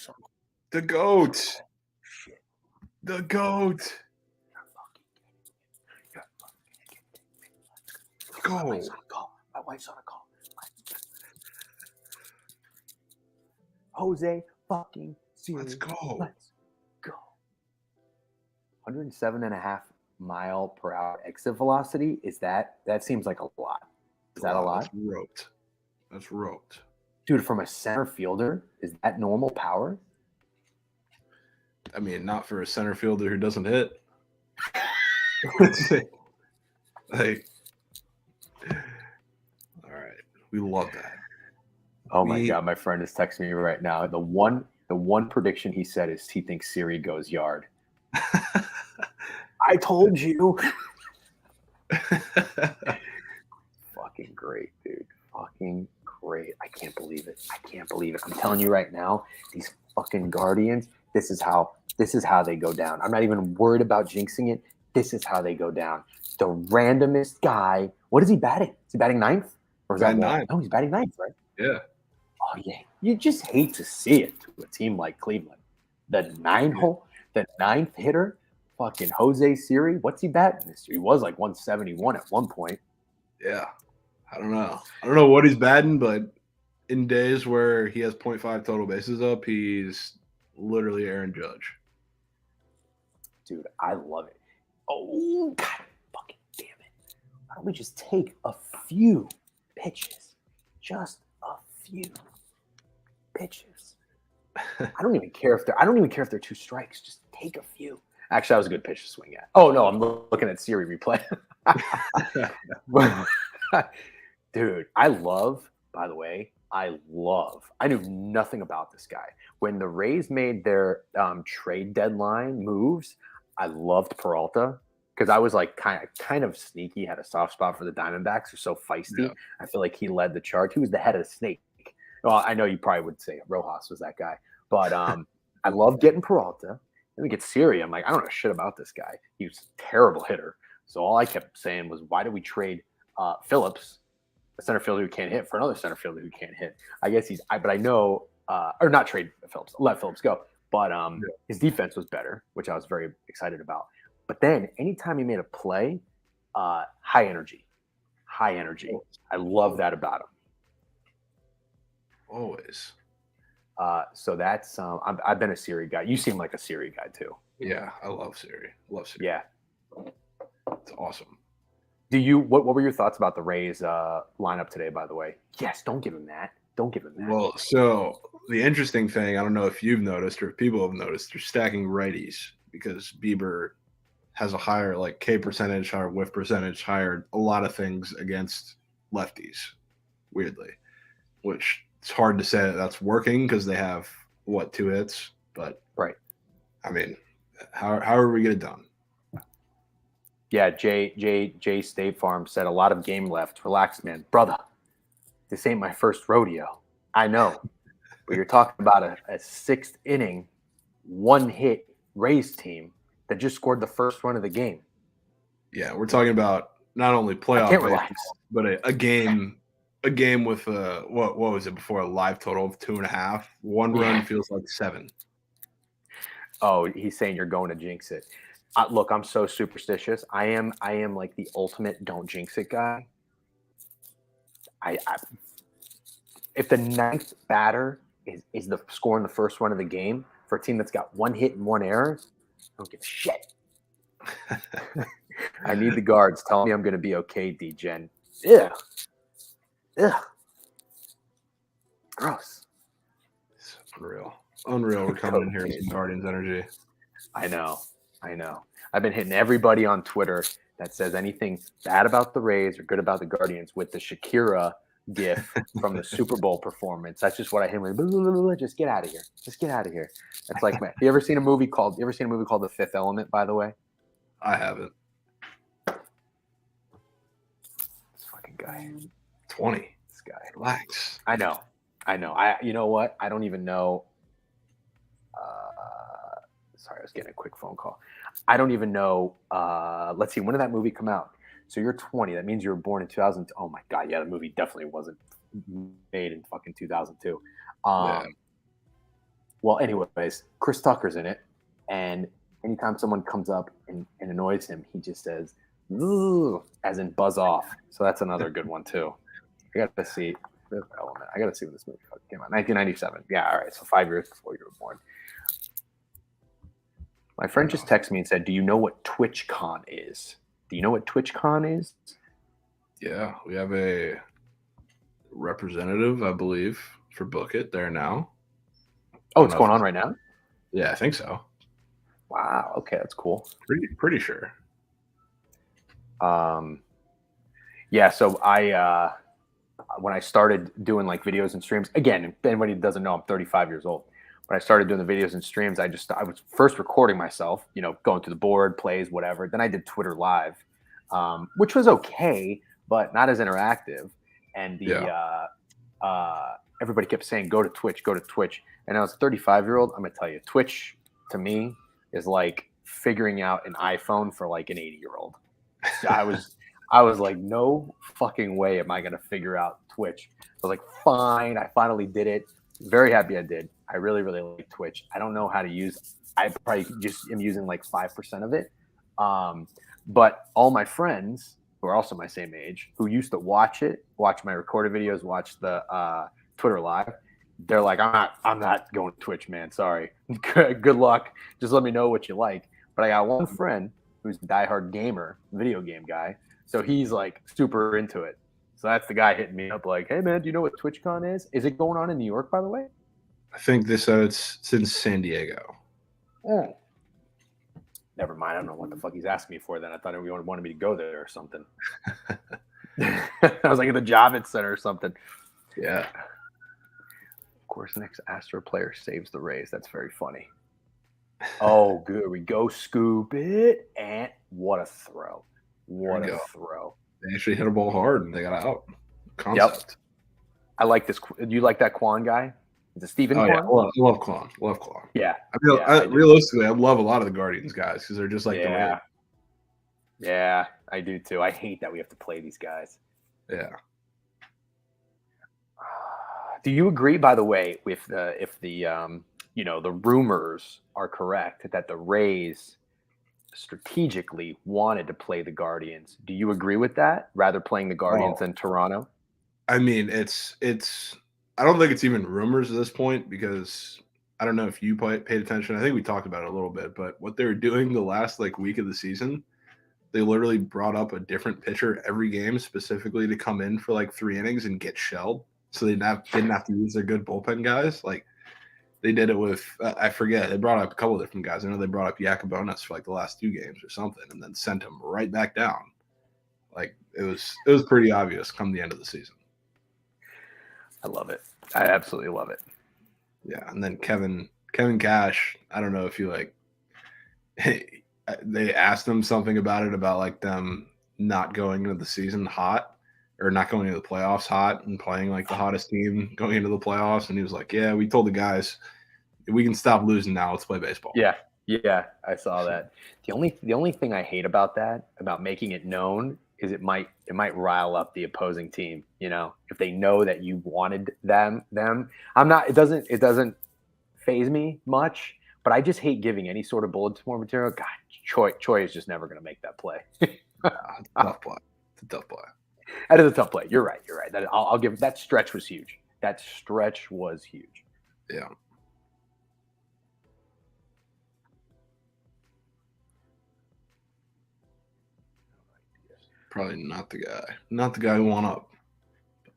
the goat. The goat. Go. My wife's on a call. Jose fucking Siri. Let's go. 107.5 mile per hour exit velocity. That seems like a lot. Is that a lot? That's roped. Dude, from a center fielder, is that normal power? I mean, not for a center fielder who doesn't hit. Like, all right, we love that. Oh my God, my friend is texting me right now. The one prediction he said is he thinks Siri goes yard. I told you. Fucking great, dude. Fucking great. I can't believe it. I'm telling you right now, these fucking Guardians, this is how they go down. I'm not even worried about jinxing it. This is how they go down. The randomest guy. What is he batting? Is he batting ninth? Or is that ninth? No, he's batting ninth, right? Yeah. Oh yeah. You just hate to see it to a team like Cleveland. The ninth hitter, fucking Jose Siri. What's he batting this year? He was like 171 at one point. Yeah. I don't know what he's batting, but in days where he has 0.5 total bases up, he's literally Aaron Judge. Dude, I love it. Oh, God fucking damn it. Why don't we just take a few pitches? Just a few pitches. I don't even care if they're 2 strikes. Just take a few. Actually, that was a good pitch to swing at. Oh, no, I'm looking at Siri replay. Dude, by the way, I knew nothing about this guy. When the Rays made their trade deadline moves, I loved Peralta because I was like kind of sneaky, had a soft spot for the Diamondbacks. They're so feisty. Yeah. I feel like he led the charge. He was the head of the snake. Well, I know you probably would say Rojas was that guy, but I love getting Peralta. Then we get Siri. I'm like, I don't know shit about this guy. He was a terrible hitter. So all I kept saying was, why did we trade Phillips, a center fielder who can't hit, for another center fielder who can't hit? I guess but I know or not trade Phillips, let Phillips go. But his defense was better, which I was very excited about. But then anytime he made a play, high energy. I love that about him. Always. So that's I've been a Siri guy. You seem like a Siri guy too. Yeah, I love Siri. Yeah, it's awesome. Do you? What were your thoughts about the Rays lineup today? By the way, yes. Don't give him that. Well, so the interesting thing, I don't know if you've noticed or if people have noticed, they're stacking righties because Bieber has a higher like K percentage, higher whiff percentage, higher a lot of things against lefties. Weirdly, which it's hard to say that that's working because they have 2 hits, but right. I mean, how are we get it done? Yeah, Jay State Farm said a lot of game left. Relax, man, brother. This ain't my first rodeo. I know, but you're talking about a 6th inning, 1-hit Rays team that just scored the first run of the game. Yeah, we're talking about not only playoff baseball, but a game with what was it before, a live total of 2.5. One run feels like 7. Oh, he's saying you're going to jinx it. Look, I'm so superstitious. I am like the ultimate don't jinx it guy. If the 9th batter is the score in the first run of the game for a team that's got 1 hit and 1 error, I don't give a shit. I need the guards. Tell me I'm going to be okay, D-Gen. Ugh. Gross. It's unreal. We're coming in here with some Guardians energy. I know. I've been hitting everybody on Twitter that says anything bad about the Rays or good about the Guardians with the Shakira gif from the Super Bowl performance. That's just what I hit with. Just get out of here. That's like, man. You ever seen a movie called The Fifth Element, by the way? I haven't. This fucking guy. 20. This guy. Relax. I know. You know what? I don't even know. Sorry, I was getting a quick phone call. I don't even know. Let's see. When did that movie come out? So you're 20. That means you were born in 2000. Oh my God. Yeah, the movie definitely wasn't made in fucking 2002. Well, anyways, Chris Tucker's in it. And anytime someone comes up and annoys him, he just says, "Ooh," as in buzz off. So that's another good one too. I got to see Fifth Element. I got to see when this movie came out. 1997. Yeah. All right. So 5 years before you were born. My friend just texted me and said, "Do you know what TwitchCon is?" Do you know what TwitchCon is? Yeah, we have a representative, I believe, for Book It there now. Oh, it's going on right now? Yeah, I think so. Wow. Okay, that's cool. Pretty sure. Yeah. So when I started doing like videos and streams, again, if anybody doesn't know, I'm 35 years old. When I started doing the videos and streams, I was first recording myself, going through the board, plays, whatever. Then I did Twitter Live, which was okay, but not as interactive. And everybody kept saying, go to Twitch. And I was a 35-year-old. I'm going to tell you, Twitch to me is like figuring out an iPhone for like an 80-year-old. I was like, no fucking way am I going to figure out Twitch. I was like, fine. I finally did it. Very happy I did. I really, really like Twitch. I don't know how to use. I probably just am using like 5% of it. But all my friends who are also my same age, who used to watch my recorded videos, watch the Twitter Live, they're like, I'm not going to Twitch, man. Sorry. Good luck. Just let me know what you like. But I got one friend who's a diehard gamer, video game guy. So he's like super into it. So that's the guy hitting me up like, hey, man, do you know what TwitchCon is? Is it going on in New York, by the way? I think it's in San Diego. Oh. Never mind. I don't know what the fuck he's asking me for then. I thought he wanted me to go there or something. I was like at the Javits Center or something. Yeah. Of course, next Astro player saves the Rays. That's very funny. Oh, good. We go scoop it. And what a throw. What a throw. They actually hit a ball hard and they got out. Concept. Yep. I like this. Do you like that Kwan guy? Is it Steven Kwan? Yeah. I love Kwan. Yeah. Realistically, I love a lot of the Guardians guys because they're just like the Rays. Yeah, I do too. I hate that we have to play these guys. Yeah. Do you agree, by the way, with if the the rumors are correct that the Rays strategically wanted to play the Guardians? Do you agree with that? Rather playing the Guardians Oh, than Toronto? I mean, it's. I don't think it's even rumors at this point because I don't know if you paid attention. I think we talked about it a little bit, but what they were doing the last like week of the season, they literally brought up a different pitcher every game specifically to come in for like 3 innings and get shelled, so they didn't have to use their good bullpen guys. Like they did it with I forget. They brought up a couple of different guys. I know they brought up Yacobonis for like the last 2 games or something, and then sent him right back down. Like it was pretty obvious come the end of the season. I love it. I absolutely love it. Yeah, and then Kevin Cash. I don't know if you like. They asked him something about it about like them not going into the season hot or not going into the playoffs hot and playing like the hottest team going into the playoffs, and he was like, "Yeah, we told the guys we can stop losing now. Let's play baseball." Yeah, I saw that. The only thing I hate about that, about making it known, is it might rile up the opposing team. If they know that you wanted them. I'm not. It doesn't phase me much, but I just hate giving any sort of bulletin material. God, Choi is just never going to make that play. Tough play. It's a tough play. That is a tough play. You're right. I'll give that stretch was huge. That stretch was huge. Yeah. Probably not the guy. Not the guy who won up.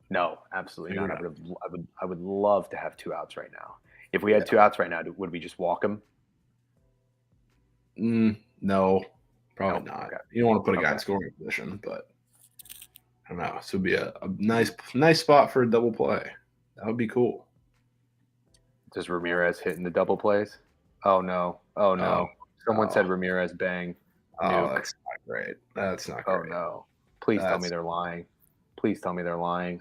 No, absolutely Maybe not. not. I would love to have 2 outs right now. If we had 2 outs right now, would we just walk him? No, probably No? not. Okay. You don't want to put a guy in Okay. scoring position, but I don't know. This would be a nice spot for a double play. That would be cool. Does Ramirez hit in the double plays? Oh no! Oh no! Someone oh. said Ramirez bang. Oh, Nuke. that's not great. That's not Oh great. no! Please tell me they're lying. Please tell me they're lying.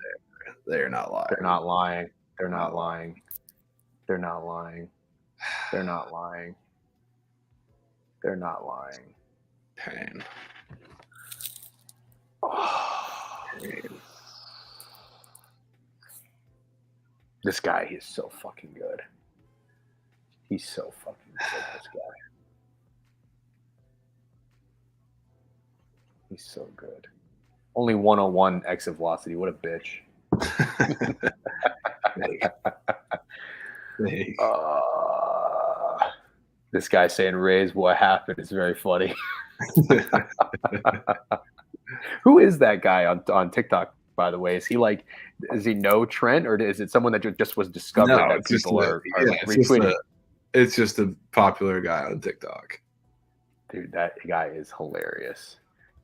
They're not lying. They're not lying. They're not lying. They're not lying. They're not lying. They're not lying. Pain. Pain. This guy is so fucking good. He's so fucking good, this guy. He's so good. Only 101 exit velocity. What a bitch. This guy saying Rays, what happened is very funny. Who is that guy on TikTok, by the way? Is he know Trent, or is it someone that just was discovered that people are retweeting? It's just a popular guy on TikTok. Dude, that guy is hilarious.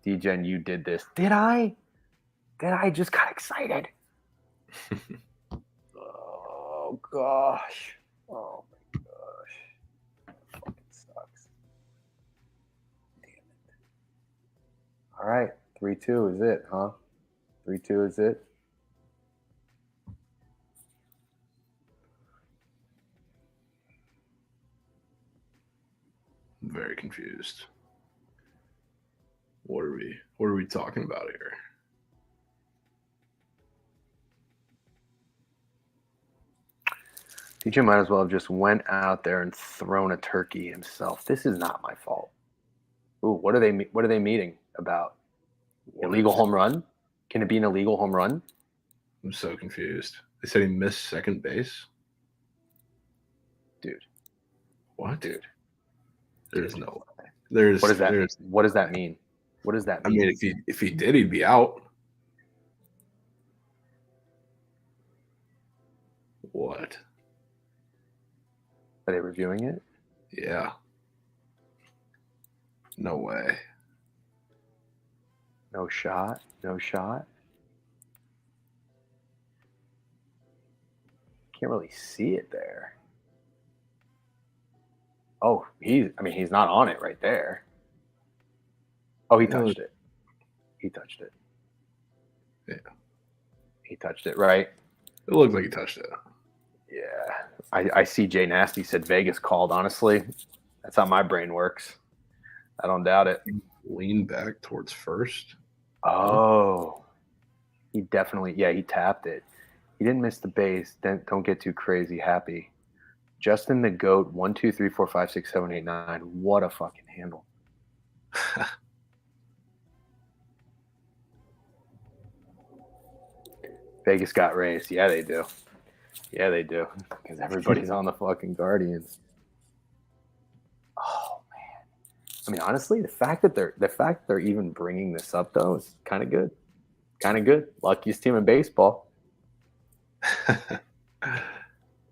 DGen, you did this. Did I? I just got excited. Oh, gosh. Oh, my gosh. That fucking sucks. Damn it. All right. 3-2 is it, huh? 3-2 is it? I'm very confused. What are we talking about here? DJ might as well have just went out there and thrown a turkey himself. This is not my fault. Ooh, what are they meeting about? Illegal home run? Can it be an illegal home run? I'm so confused. They said he missed second base. Dude. What? Dude. There's no way. What does that mean? What does that mean? What does that mean? I mean, if he did, he'd be out. What? Are they reviewing it? Yeah. No way. No shot. No shot. Can't really see it there. Oh, he's not on it right there. Oh, he touched it. He touched it. Yeah. He touched it, right? It looked like he touched it. Yeah. I see Jay Nasty said Vegas called. Honestly, that's how my brain works. I don't doubt it. Lean back towards first. Oh. He definitely, he tapped it. He didn't miss the base. Don't get too crazy happy. Justin the GOAT, 1, 2, 3, 4, 5, 6, 7, 8, 9. What a fucking handle. Vegas got raised. Yeah, they do. Yeah, they do. Because everybody's on the fucking Guardians. Oh man. I mean, honestly, the fact that they're even bringing this up though is kind of good. Kind of good. Luckiest team in baseball.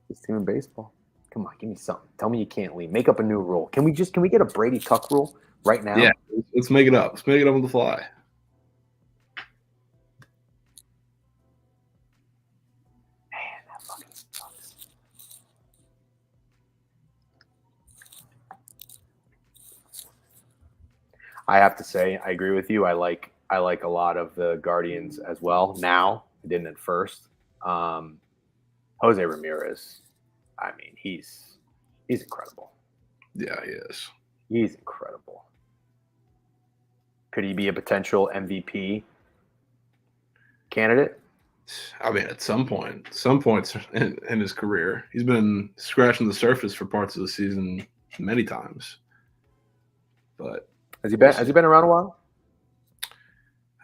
This team in baseball. Come on, give me something. Tell me you can't leave. Make up a new rule. Can we get a Brady Tuck rule right now? Yeah, let's make it up. Let's make it up on the fly. Man, that fucking sucks. I have to say, I agree with you. I like a lot of the Guardians as well. Now, I didn't at first. Jose Ramirez. I mean, he's incredible. Yeah, he is. He's incredible. Could he be a potential MVP candidate? I mean, at some points in his career, he's been scratching the surface for parts of the season many times. But Has he been around a while?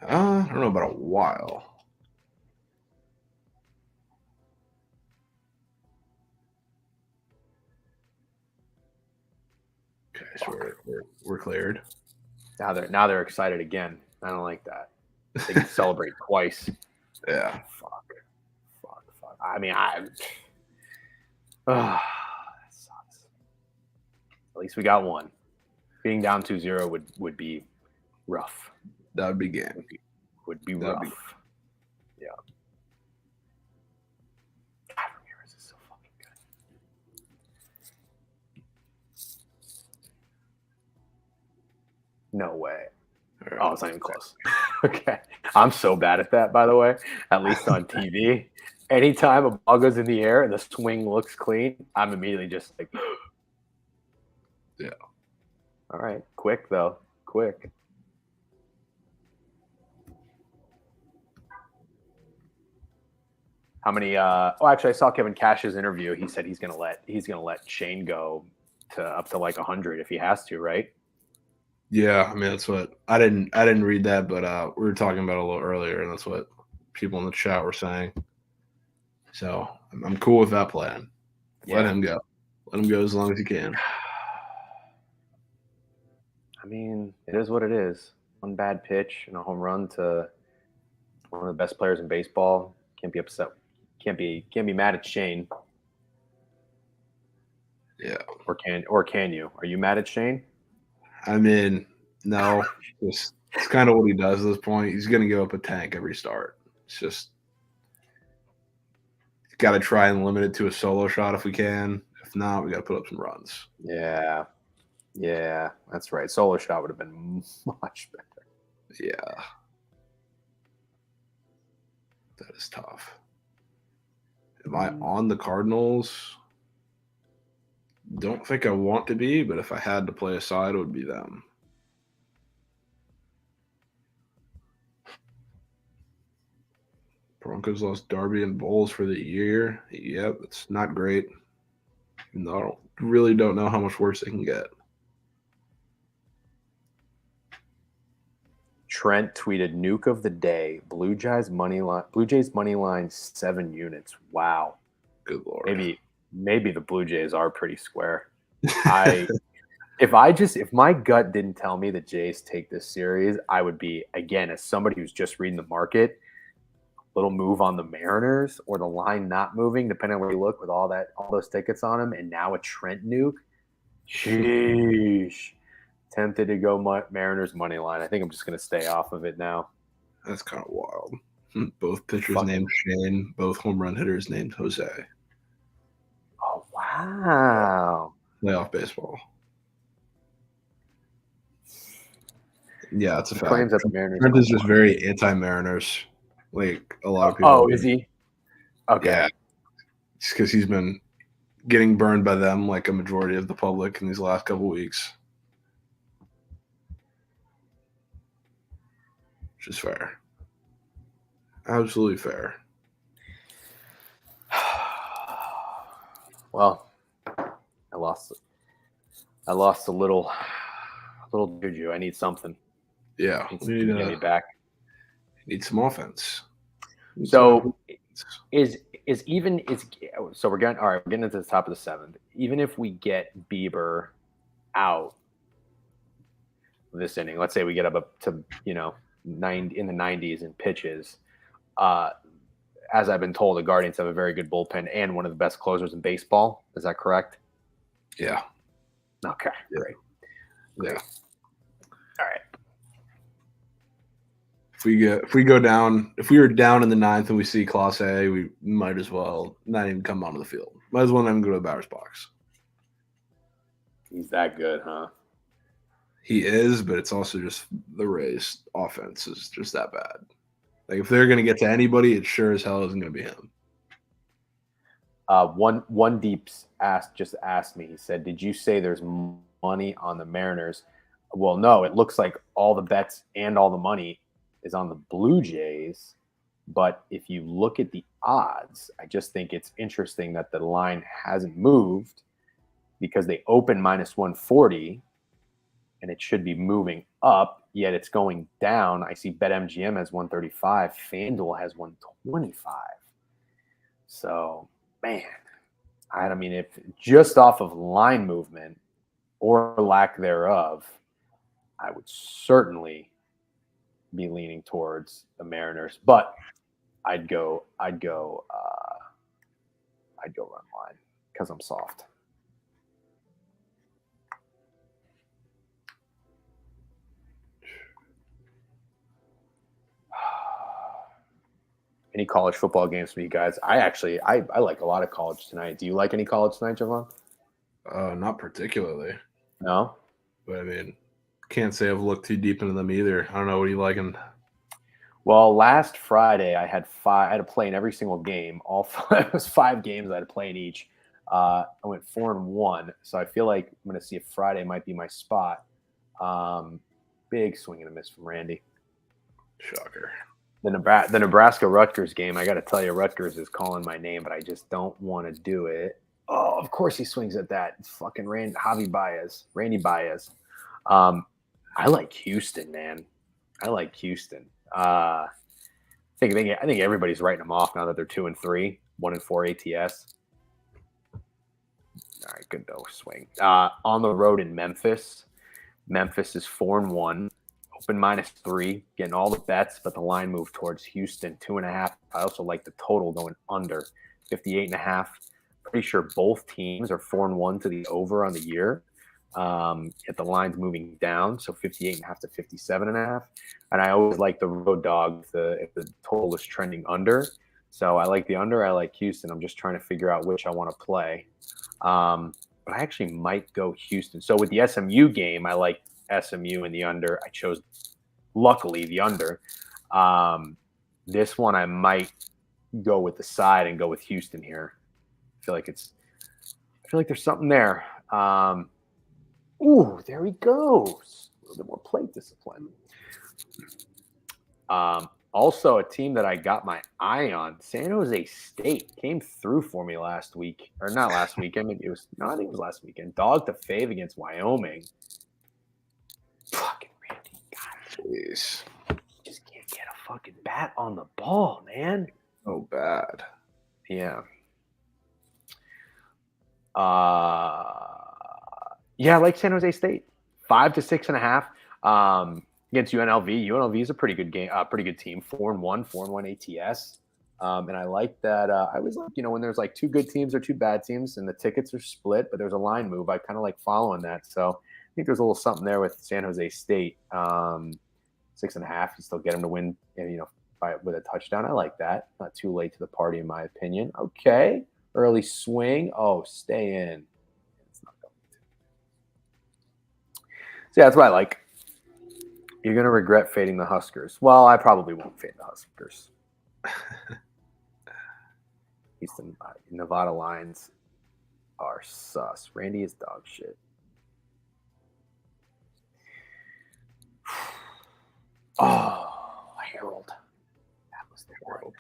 I don't know about a while. Okay, so we're cleared. Now they're excited again. I don't like that. They can celebrate twice. Yeah. Fuck. I mean, that sucks. At least we got one. Being down 2-0 would be rough. That would be game. Would be rough. Yeah. God, Ramirez is so fucking good. No way. Right. Oh, it's not even close. Okay. I'm so bad at that, by the way, at least on TV. Anytime a ball goes in the air and the swing looks clean, I'm immediately just like, yeah. All right. Quick, though. Quick. How many? Actually, I saw Kevin Cash's interview. He said he's gonna let Shane go to up to like 100 if he has to, right? Yeah, I mean that's what I didn't read that, but we were talking about it a little earlier, and that's what people in the chat were saying. So I'm cool with that plan. Let him go. Let him go as long as he can. I mean, it is what it is. One bad pitch and a home run to one of the best players in baseball. Can't be upset. Can't be mad at Shane. Yeah. Or can you? Are you mad at Shane? I mean, no. It's kind of what he does at this point. He's going to give up a tank every start. It's just got to try and limit it to a solo shot if we can. If not, we got to put up some runs. Yeah, that's right. Solo shot would have been much better. Yeah, that is tough. Am I on the Cardinals? Don't think I want to be, but if I had to play a side, it would be them. Broncos lost Darby and Bowles for the year. Yep, it's not great. No, really don't know how much worse they can get. Trent tweeted nuke of the day. Blue Jays money line 7 units. Wow. Good Lord. Maybe the Blue Jays are pretty square. If my gut didn't tell me the Jays take this series, I would be, again, as somebody who's just reading the market, little move on the Mariners or the line not moving, depending on where you look with all those tickets on them, and now a Trent nuke. Sheesh. Tempted to go Mariners money line. I think I'm just going to stay off of it now. That's kind of wild. Both pitchers named Shane, both home run hitters named Jose. Oh, wow. Playoff baseball. Yeah, it's a fact. Claims that the Mariners Trent is just very anti-Mariners. Like a lot of people. Oh, is he? Okay. Yeah. It's because he's been getting burned by them like a majority of the public in these last couple weeks. Which is fair. Absolutely fair. Well, I lost a little juju. I need something. Yeah, Need we something to get me back. need some offense. So is so we're getting all right. We're getting into the top of the seventh. Even if we get Bieber out this inning, let's say we get up to 9 in the 90s in pitches. As I've been told, the Guardians have a very good bullpen and one of the best closers in baseball. Is that correct? Yeah. Okay. Yeah. Great. Yeah. All right. If we go down, if we were down in the ninth and we see Class A, we might as well not even come onto the field. Might as well not even go to the batter's box. He's that good, huh? He is, but it's also just the Rays' offense is just that bad. Like if they're going to get to anybody, it sure as hell isn't going to be him. One Deeps asked me. He said, "Did you say there's money on the Mariners?" Well, no. It looks like all the bets and all the money is on the Blue Jays. But if you look at the odds, I just think it's interesting that the line hasn't moved because they open minus 140 and it should be moving up, yet it's going down. I see BetMGM has 135, FanDuel has 125. So, man, I mean, if just off of line movement or lack thereof, I would certainly be leaning towards the Mariners, but I'd go run line because I'm soft. Any college football games for you guys? I like a lot of college tonight. Do you like any college tonight, Javon? Not particularly. No? But I mean, can't say I've looked too deep into them either. I don't know. What are you liking? Well, last Friday I had to play in every single game. All five, it was 5 games I had to play in each. I went 4-1, so I feel like I'm going to see if Friday might be my spot. Big swing and a miss from Randy. Shocker. The Nebraska Rutgers game, I got to tell you, Rutgers is calling my name, but I just don't want to do it. Oh, of course he swings at that. It's fucking Randy Baez. I like Houston, man. I like Houston. I think everybody's writing them off now that they're 2-3, 1-4 ATS. All right, good though. Swing. On the road in Memphis. Memphis is 4-1. Open -3, getting all the bets, but the line moved towards Houston 2.5. I also like the total going under 58.5. Pretty sure both teams are 4-1 to the over on the year. Yet the line's moving down, so 58.5 to 57.5. And I always like the road dog if the total is trending under. So I like the under. I like Houston. I'm just trying to figure out which I want to play. But I actually might go Houston. So with the SMU game, I like SMU in the under. I chose, luckily, the under. This one I might go with the side and go with Houston here. I feel like there's something there. Ooh, there he goes. A little bit more plate discipline. Also, a team that I got my eye on, San Jose State, came through for me last week. Or not last weekend. I think it was last weekend. Dog to fave against Wyoming. Fucking Randy. God. Jeez. Just can't get a fucking bat on the ball, man. Oh, bad. Yeah. Yeah, I like San Jose State. 5 to 6.5 against UNLV. UNLV is a pretty good game, pretty good team. 4-1 ATS. And I like that. I always like, when there's like 2 good teams or 2 bad teams and the tickets are split, but there's a line move. I kind of like following that. So I think there's a little something there with San Jose State. 6.5. You still get them to win, with a touchdown. I like that. Not too late to the party, in my opinion. Okay. Early swing. Oh, stay in. It's not going to. So yeah, that's what I like. You're going to regret fading the Huskers. Well, I probably won't fade the Huskers. Eastern Nevada lines are sus. Randy is dog shit. Oh, Harold. That was the Herald.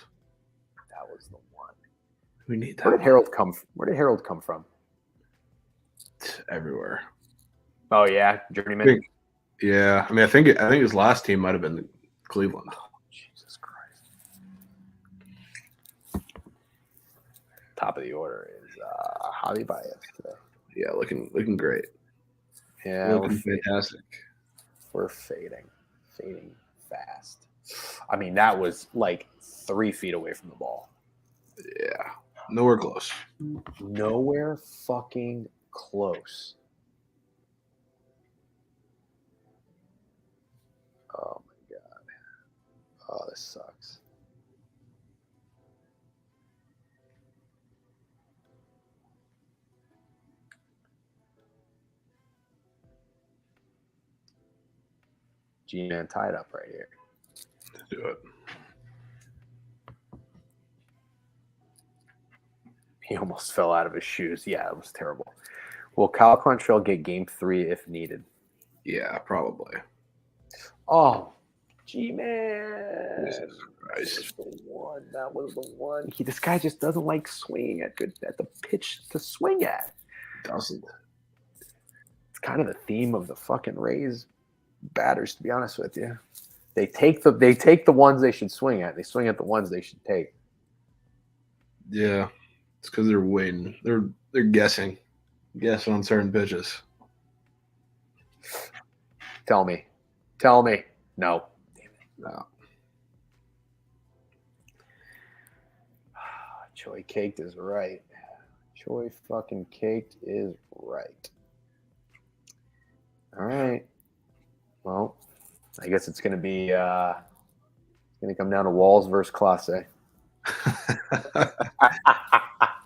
That was the one. We need that. Where did Harold come? Where did Harold come from? Everywhere. Oh yeah, journeyman. Yeah, I mean, I think his last team might have been Cleveland. Oh, Jesus Christ. Top of the order is Javi Baez today. Yeah, looking great. Yeah, looking fantastic. We're fading fast. I mean, that was like 3 feet away from the ball. Yeah, nowhere close. Nowhere fucking close. Oh my god. Oh, this sucks. G-Man tied up right here. Let's do it. He almost fell out of his shoes. Yeah, it was terrible. Will Kyle Quantrill get game 3 if needed? Yeah, probably. Oh, G-Man. Christ. That was the one. This guy just doesn't like swinging at the pitch to swing at. Doesn't. It's kind of the theme of the fucking Rays batters, to be honest with you. They take the ones they should swing at. They swing at the ones they should take. Yeah, it's because they're waiting. They're guessing on certain pitches. Tell me. No. Damn it. No. Choi Caked is right. Choi fucking Caked is right. All right. Well, I guess it's going to be going to come down to Walls versus Clase.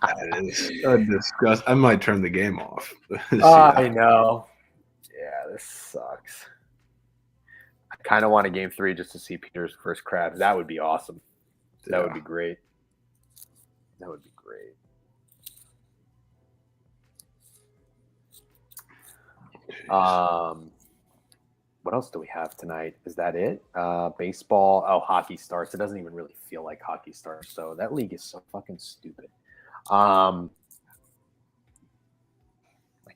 That is a disgust. I might turn the game off. I know. Yeah, this sucks. I kind of want a game 3 just to see Peters versus Krabs. That would be awesome. That would be great. That would be great. What else do we have tonight? Is that it? Baseball. Oh, hockey starts. It doesn't even really feel like hockey starts. So that league is so fucking stupid. I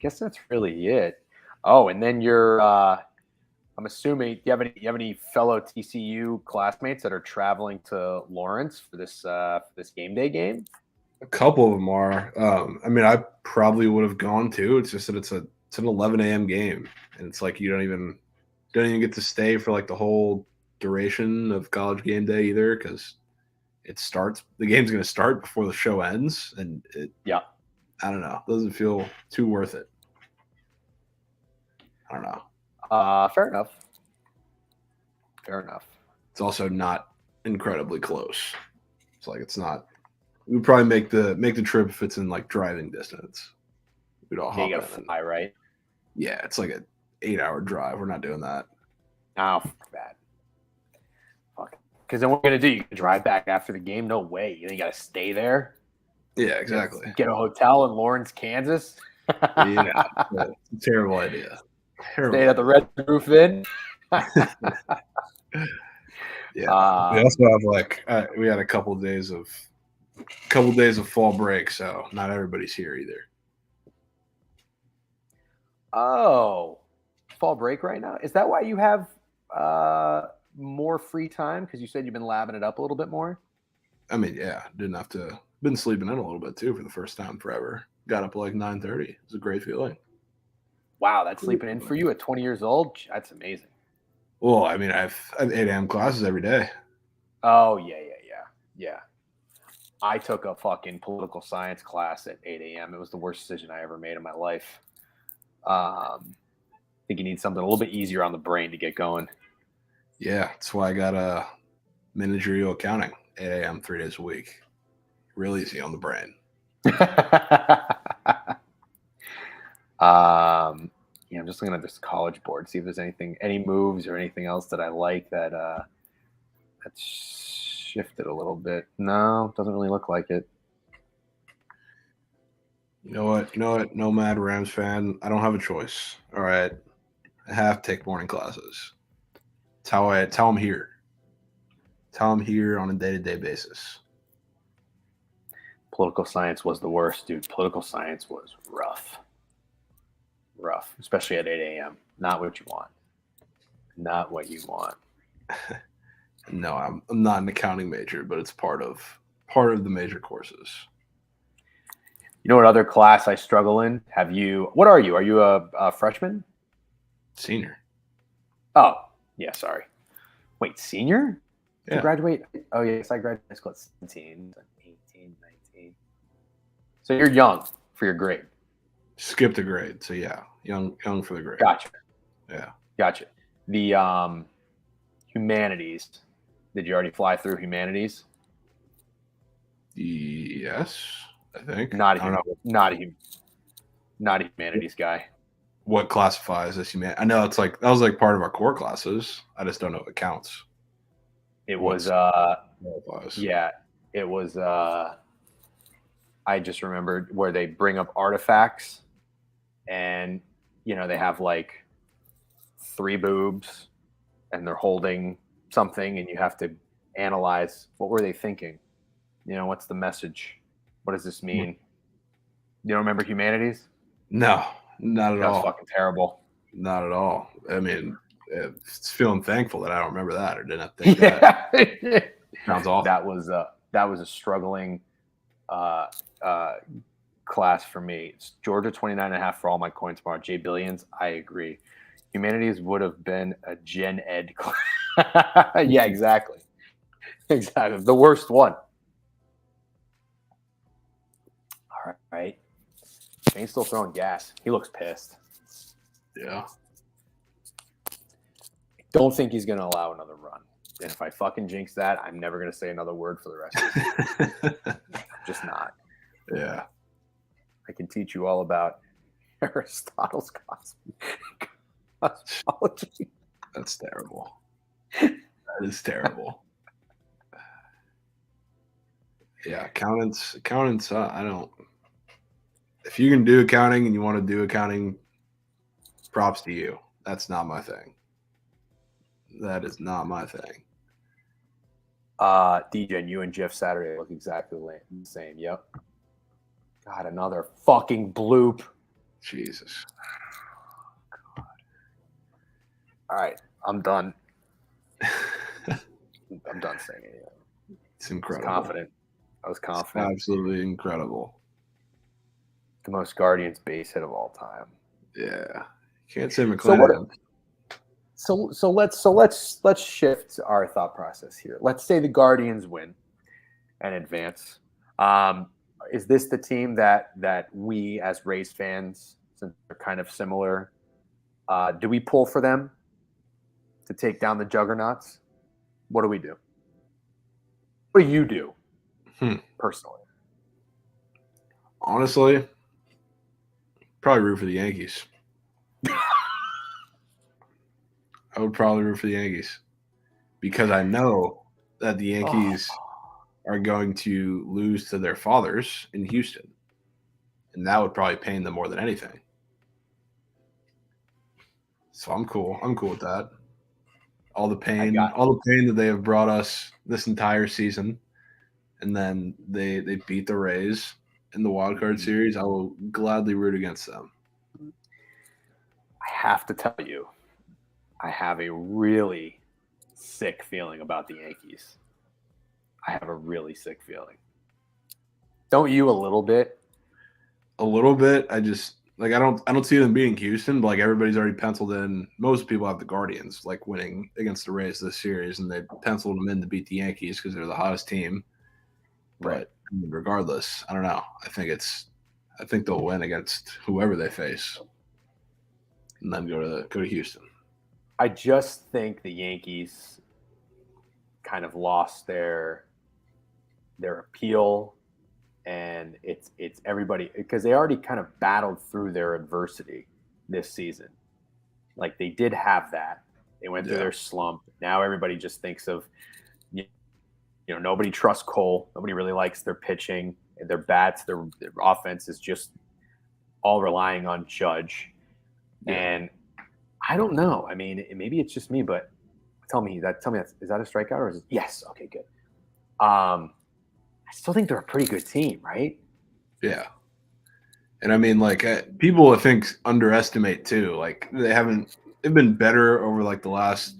guess that's really it. Oh, and then I'm assuming, do you have any fellow TCU classmates that are traveling to Lawrence for this game day game? A couple of them are. I mean, I probably would have gone too. It's just that it's an 11 a.m. game, and it's like you don't even get to stay for like the whole duration of college game day either, because the game's going to start before the show ends, and I don't know, doesn't feel too worth it. I don't know. Fair enough. It's also not incredibly close. It's like it's not. We'd probably make the trip if it's in like driving distance. We'd all hop in. Fly, right? Yeah, it's like an 8-hour drive. We're not doing that. Oh, fuck that. Fuck. Because then what are you gonna do? You can drive back after the game? No way. You gotta stay there. Yeah, exactly. Get a hotel in Lawrence, Kansas. Yeah, it's a terrible idea. Stay at the Red Roof Inn. Yeah, we also have we had a couple of days of fall break, so not everybody's here either. Oh, fall break right now? Is that why you have more free time? Because you said you've been labbing it up a little bit more? I mean, yeah, been sleeping in a little bit too for the first time forever. Got up at like 9:30. It was a great feeling. Wow, that's sleeping in for you at 20 years old? That's amazing. Well, I mean, I have 8 a.m. classes every day. Oh, yeah. I took a fucking political science class at 8 a.m. It was the worst decision I ever made in my life. I think you need something a little bit easier on the brain to get going. Yeah, that's why I got a managerial accounting, 8 a.m. 3 days a week. Real easy on the brain. I'm just looking at this college board, see if there's any moves or anything else that I like that's shifted a little bit. No, doesn't really look like it. You know what? Nomad Rams fan, I don't have a choice. All right. I have to take morning classes. It's how I'm here. It's how I'm here on a day-to-day basis. Political science was the worst, dude. Political science was rough, especially at 8 a.m. Not what you want. Not what you want. No, I'm not an accounting major, but it's part of the major courses. You know what other class I struggle in? What are you? Are you a freshman? Senior. Oh, yeah, sorry. Wait, senior? Did Yeah. you graduate? Oh, yes, I graduated high school at 17, 18, 19. So you're young for your grade. Skipped a grade, so yeah, young for the grade. Gotcha. Yeah. Gotcha. The humanities. Did you already fly through humanities? Yes, I think. Not I don't know a humanities guy. what classifies as humanity. I know it's like that was like part of our core classes. I just don't know if it counts. It was Qualifies. yeah, it was I just remembered where they bring up artifacts and they have like 3 boobs and they're holding something and you have to analyze what were they thinking? What's the message? What does this mean? You don't remember humanities? No, not at That was all. fucking terrible. Not at all. I mean, it's feeling thankful that I don't remember that or didn't think that. Yeah. Sounds awful. That was a struggling class for me. It's Georgia 29.5 for all my coins tomorrow. J Billions, I agree. Humanities would have been a gen ed class. Yeah, exactly. Exactly. The worst one. All right. Shane's still throwing gas. He looks pissed. Yeah. Don't think he's going to allow another run. And if I fucking jinx that, I'm never going to say another word for the rest of the season. Just not. Yeah. I can teach you all about Aristotle's cosmology. That's terrible. That is terrible. Yeah, accountants. I don't. If you can do accounting and you want to do accounting, props to you. That's not my thing. That is not my thing. DJ and you and Jeff Saturday look exactly the same. Yep. God, another fucking bloop. Jesus. God. All right, I'm done. I'm done saying it. It's incredible. I was confident. It's absolutely incredible. The most Guardians base hit of all time. Yeah. Can't say McClanahan. So let's shift our thought process here. Let's say the Guardians win and advance. Is this the team that we as Rays fans, since they're kind of similar, do we pull for them to take down the juggernauts? What do we do? What do you do personally? Honestly, probably root for the Yankees. I would probably root for the Yankees because I know that the Yankees are going to lose to their fathers in Houston, and that would probably pain them more than anything. So I'm cool. I'm cool with that. All the pain that they have brought us this entire season, and then they beat the Rays in the wild card series. I will gladly root against them. I have to tell you, I have a really sick feeling about the Yankees. I have a really sick feeling. Don't you a little bit? A little bit. I just I don't see them beating Houston, but like everybody's already penciled in. Most people have the Guardians like winning against the Rays this series, and they penciled them in to beat the Yankees because they're the hottest team. Right. But I mean, regardless, I don't know. I think they'll win against whoever they face, and then go to Houston. I just think the Yankees kind of lost their appeal, and it's everybody because they already kind of battled through their adversity this season. Like they did have that. They went through their slump. Now everybody just thinks of nobody trusts Cole. Nobody really likes their pitching, and their bats, their offense is just all relying on Judge. Yeah. And I don't know. I mean, maybe it's just me, but tell me is that a strikeout or is it? Yes. Okay, good. I still think they're a pretty good team, right? Yeah. And I mean, like people I think underestimate too. Like they've been better over like the last,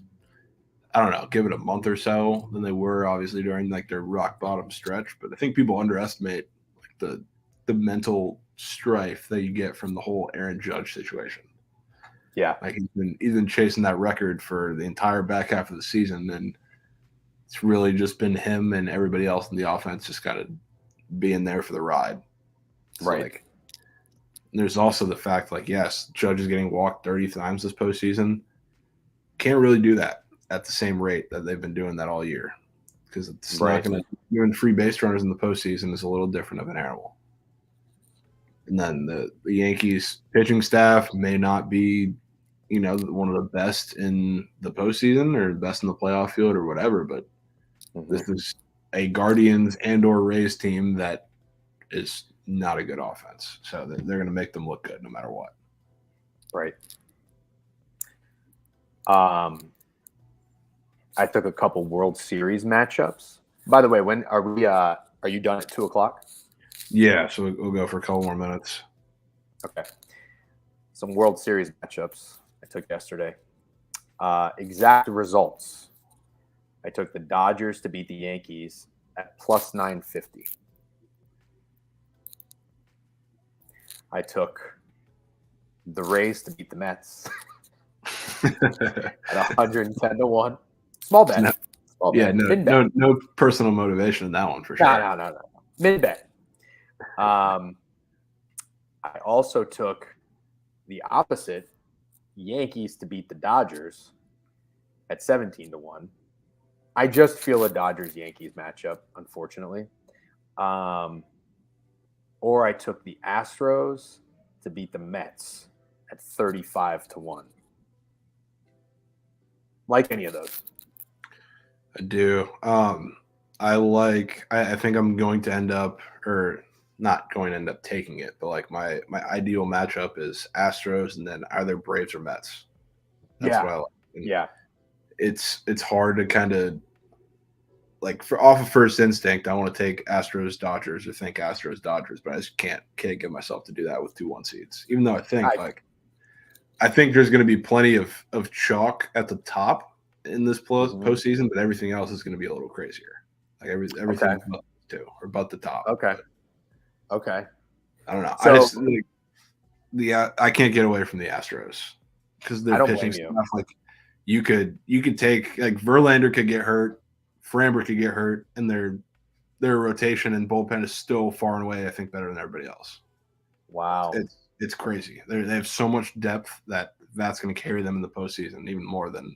I don't know, give it a month or so than they were obviously during like their rock bottom stretch. But I think people underestimate like the mental strife that you get from the whole Aaron Judge situation. Yeah. Like he's been chasing that record for the entire back half of the season, and it's really just been him and everybody else in the offense just got to be in there for the ride. So Right. like, there's also the fact like, yes, Judge is getting walked 30 times this postseason. Can't really do that at the same rate that they've been doing that all year, because it's not going to, even free base runners in the postseason is a little different of an animal. And then the Yankees pitching staff may not be, one of the best in the postseason or best in the playoff field or whatever, but this is a Guardians and or Rays team that is not a good offense. So they're going to make them look good no matter what. Right. I took a couple World Series matchups. By the way, when are we? Are you done at 2:00? Yeah, so we'll go for a couple more minutes. Okay. Some World Series matchups I took yesterday. Exact results. I took the Dodgers to beat the Yankees at plus 950. I took the Rays to beat the Mets at 110-1. Small bet. No, Small yeah, bet. no personal motivation in that one for sure. No. Mid bet. I also took the opposite, Yankees to beat the Dodgers at 17-1. I just feel a Dodgers-Yankees matchup, unfortunately. Or I took the Astros to beat the Mets at 35-1. Like any of those? I do. I think I'm going to end up, or not going to end up taking it, but like my ideal matchup is Astros and then either Braves or Mets. That's what I like. And yeah. It's hard to kind of like off of first instinct, I want to take Astros Dodgers or think Astros Dodgers, but I just can't get myself to do that with 2-1 seeds. Even though I think there's going to be plenty of chalk at the top in this postseason, but everything else is going to be a little crazier. Like everything about the top. Okay. Okay. I don't know. So, I can't get away from the Astros because their pitching stuff. Like you could take like Verlander could get hurt, Framber could get hurt, and their rotation and bullpen is still far and away, I think, better than everybody else. Wow. It's crazy. They have so much depth that's going to carry them in the postseason even more than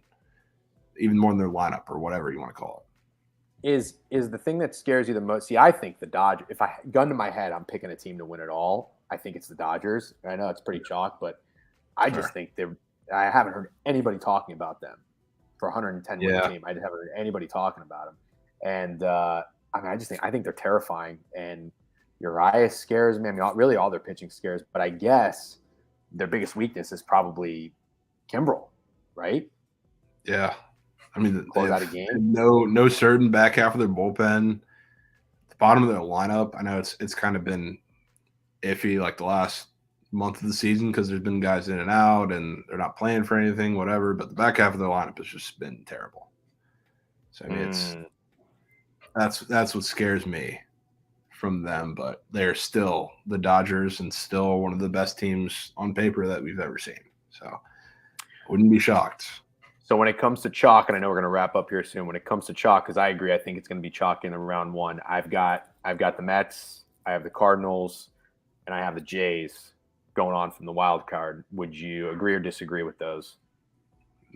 their lineup or whatever you want to call it. Is the thing that scares you the most? See, I think the Dodgers, if I gun to my head, I'm picking a team to win it all. I think it's the Dodgers. I know it's pretty chalk, but I just think I haven't heard anybody talking about them for 110 win team. I just haven't heard anybody talking about them. And I think they're terrifying. And Urias scares me. I mean, really all their pitching scares, but I guess their biggest weakness is probably Kimbrel, right? Yeah. I mean, close out a game. No certain back half of their bullpen. The bottom of their lineup, I know it's kind of been iffy like the last month of the season because there's been guys in and out and they're not playing for anything, whatever. But the back half of their lineup has just been terrible. So I mean, that's what scares me from them. But they're still the Dodgers and still one of the best teams on paper that we've ever seen. So wouldn't be shocked. So when it comes to chalk, and I know we're going to wrap up here soon. When it comes to chalk, because I agree, I think it's going to be chalk in round one. I've got the Mets, I have the Cardinals, and I have the Jays going on from the wild card. Would you agree or disagree with those?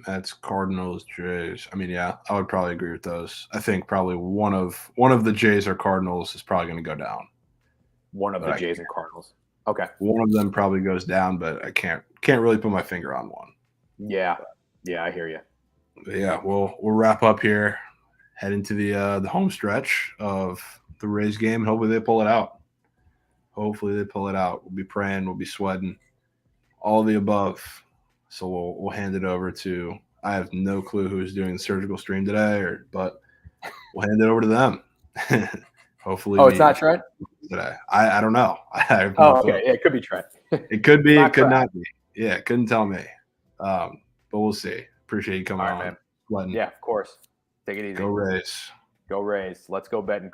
Mets, Cardinals, Jays. I mean, yeah, I would probably agree with those. I think probably one of the Jays or Cardinals is probably going to go down. One of the Jays and Cardinals. Okay. One of them probably goes down, but I can't really put my finger on one. Yeah. Yeah, I hear you. But yeah, we'll wrap up here, head into the home stretch of the Rays game, and hopefully they pull it out. We'll be praying, we'll be sweating, all of the above. So we'll hand it over to. I have no clue who's doing the surgical stream today, but we'll hand it over to them. Hopefully, Oh, it's not Trent. today. I don't know. I have Oh, no okay. clue. Yeah, it could be Trent. It could be. Not It could Trent. not be. Yeah, couldn't tell me. But we'll see. Appreciate you coming All right, on. man. Letting Yeah, of course. Take it easy. go Rays. Go Rays. Let's go Betancourt.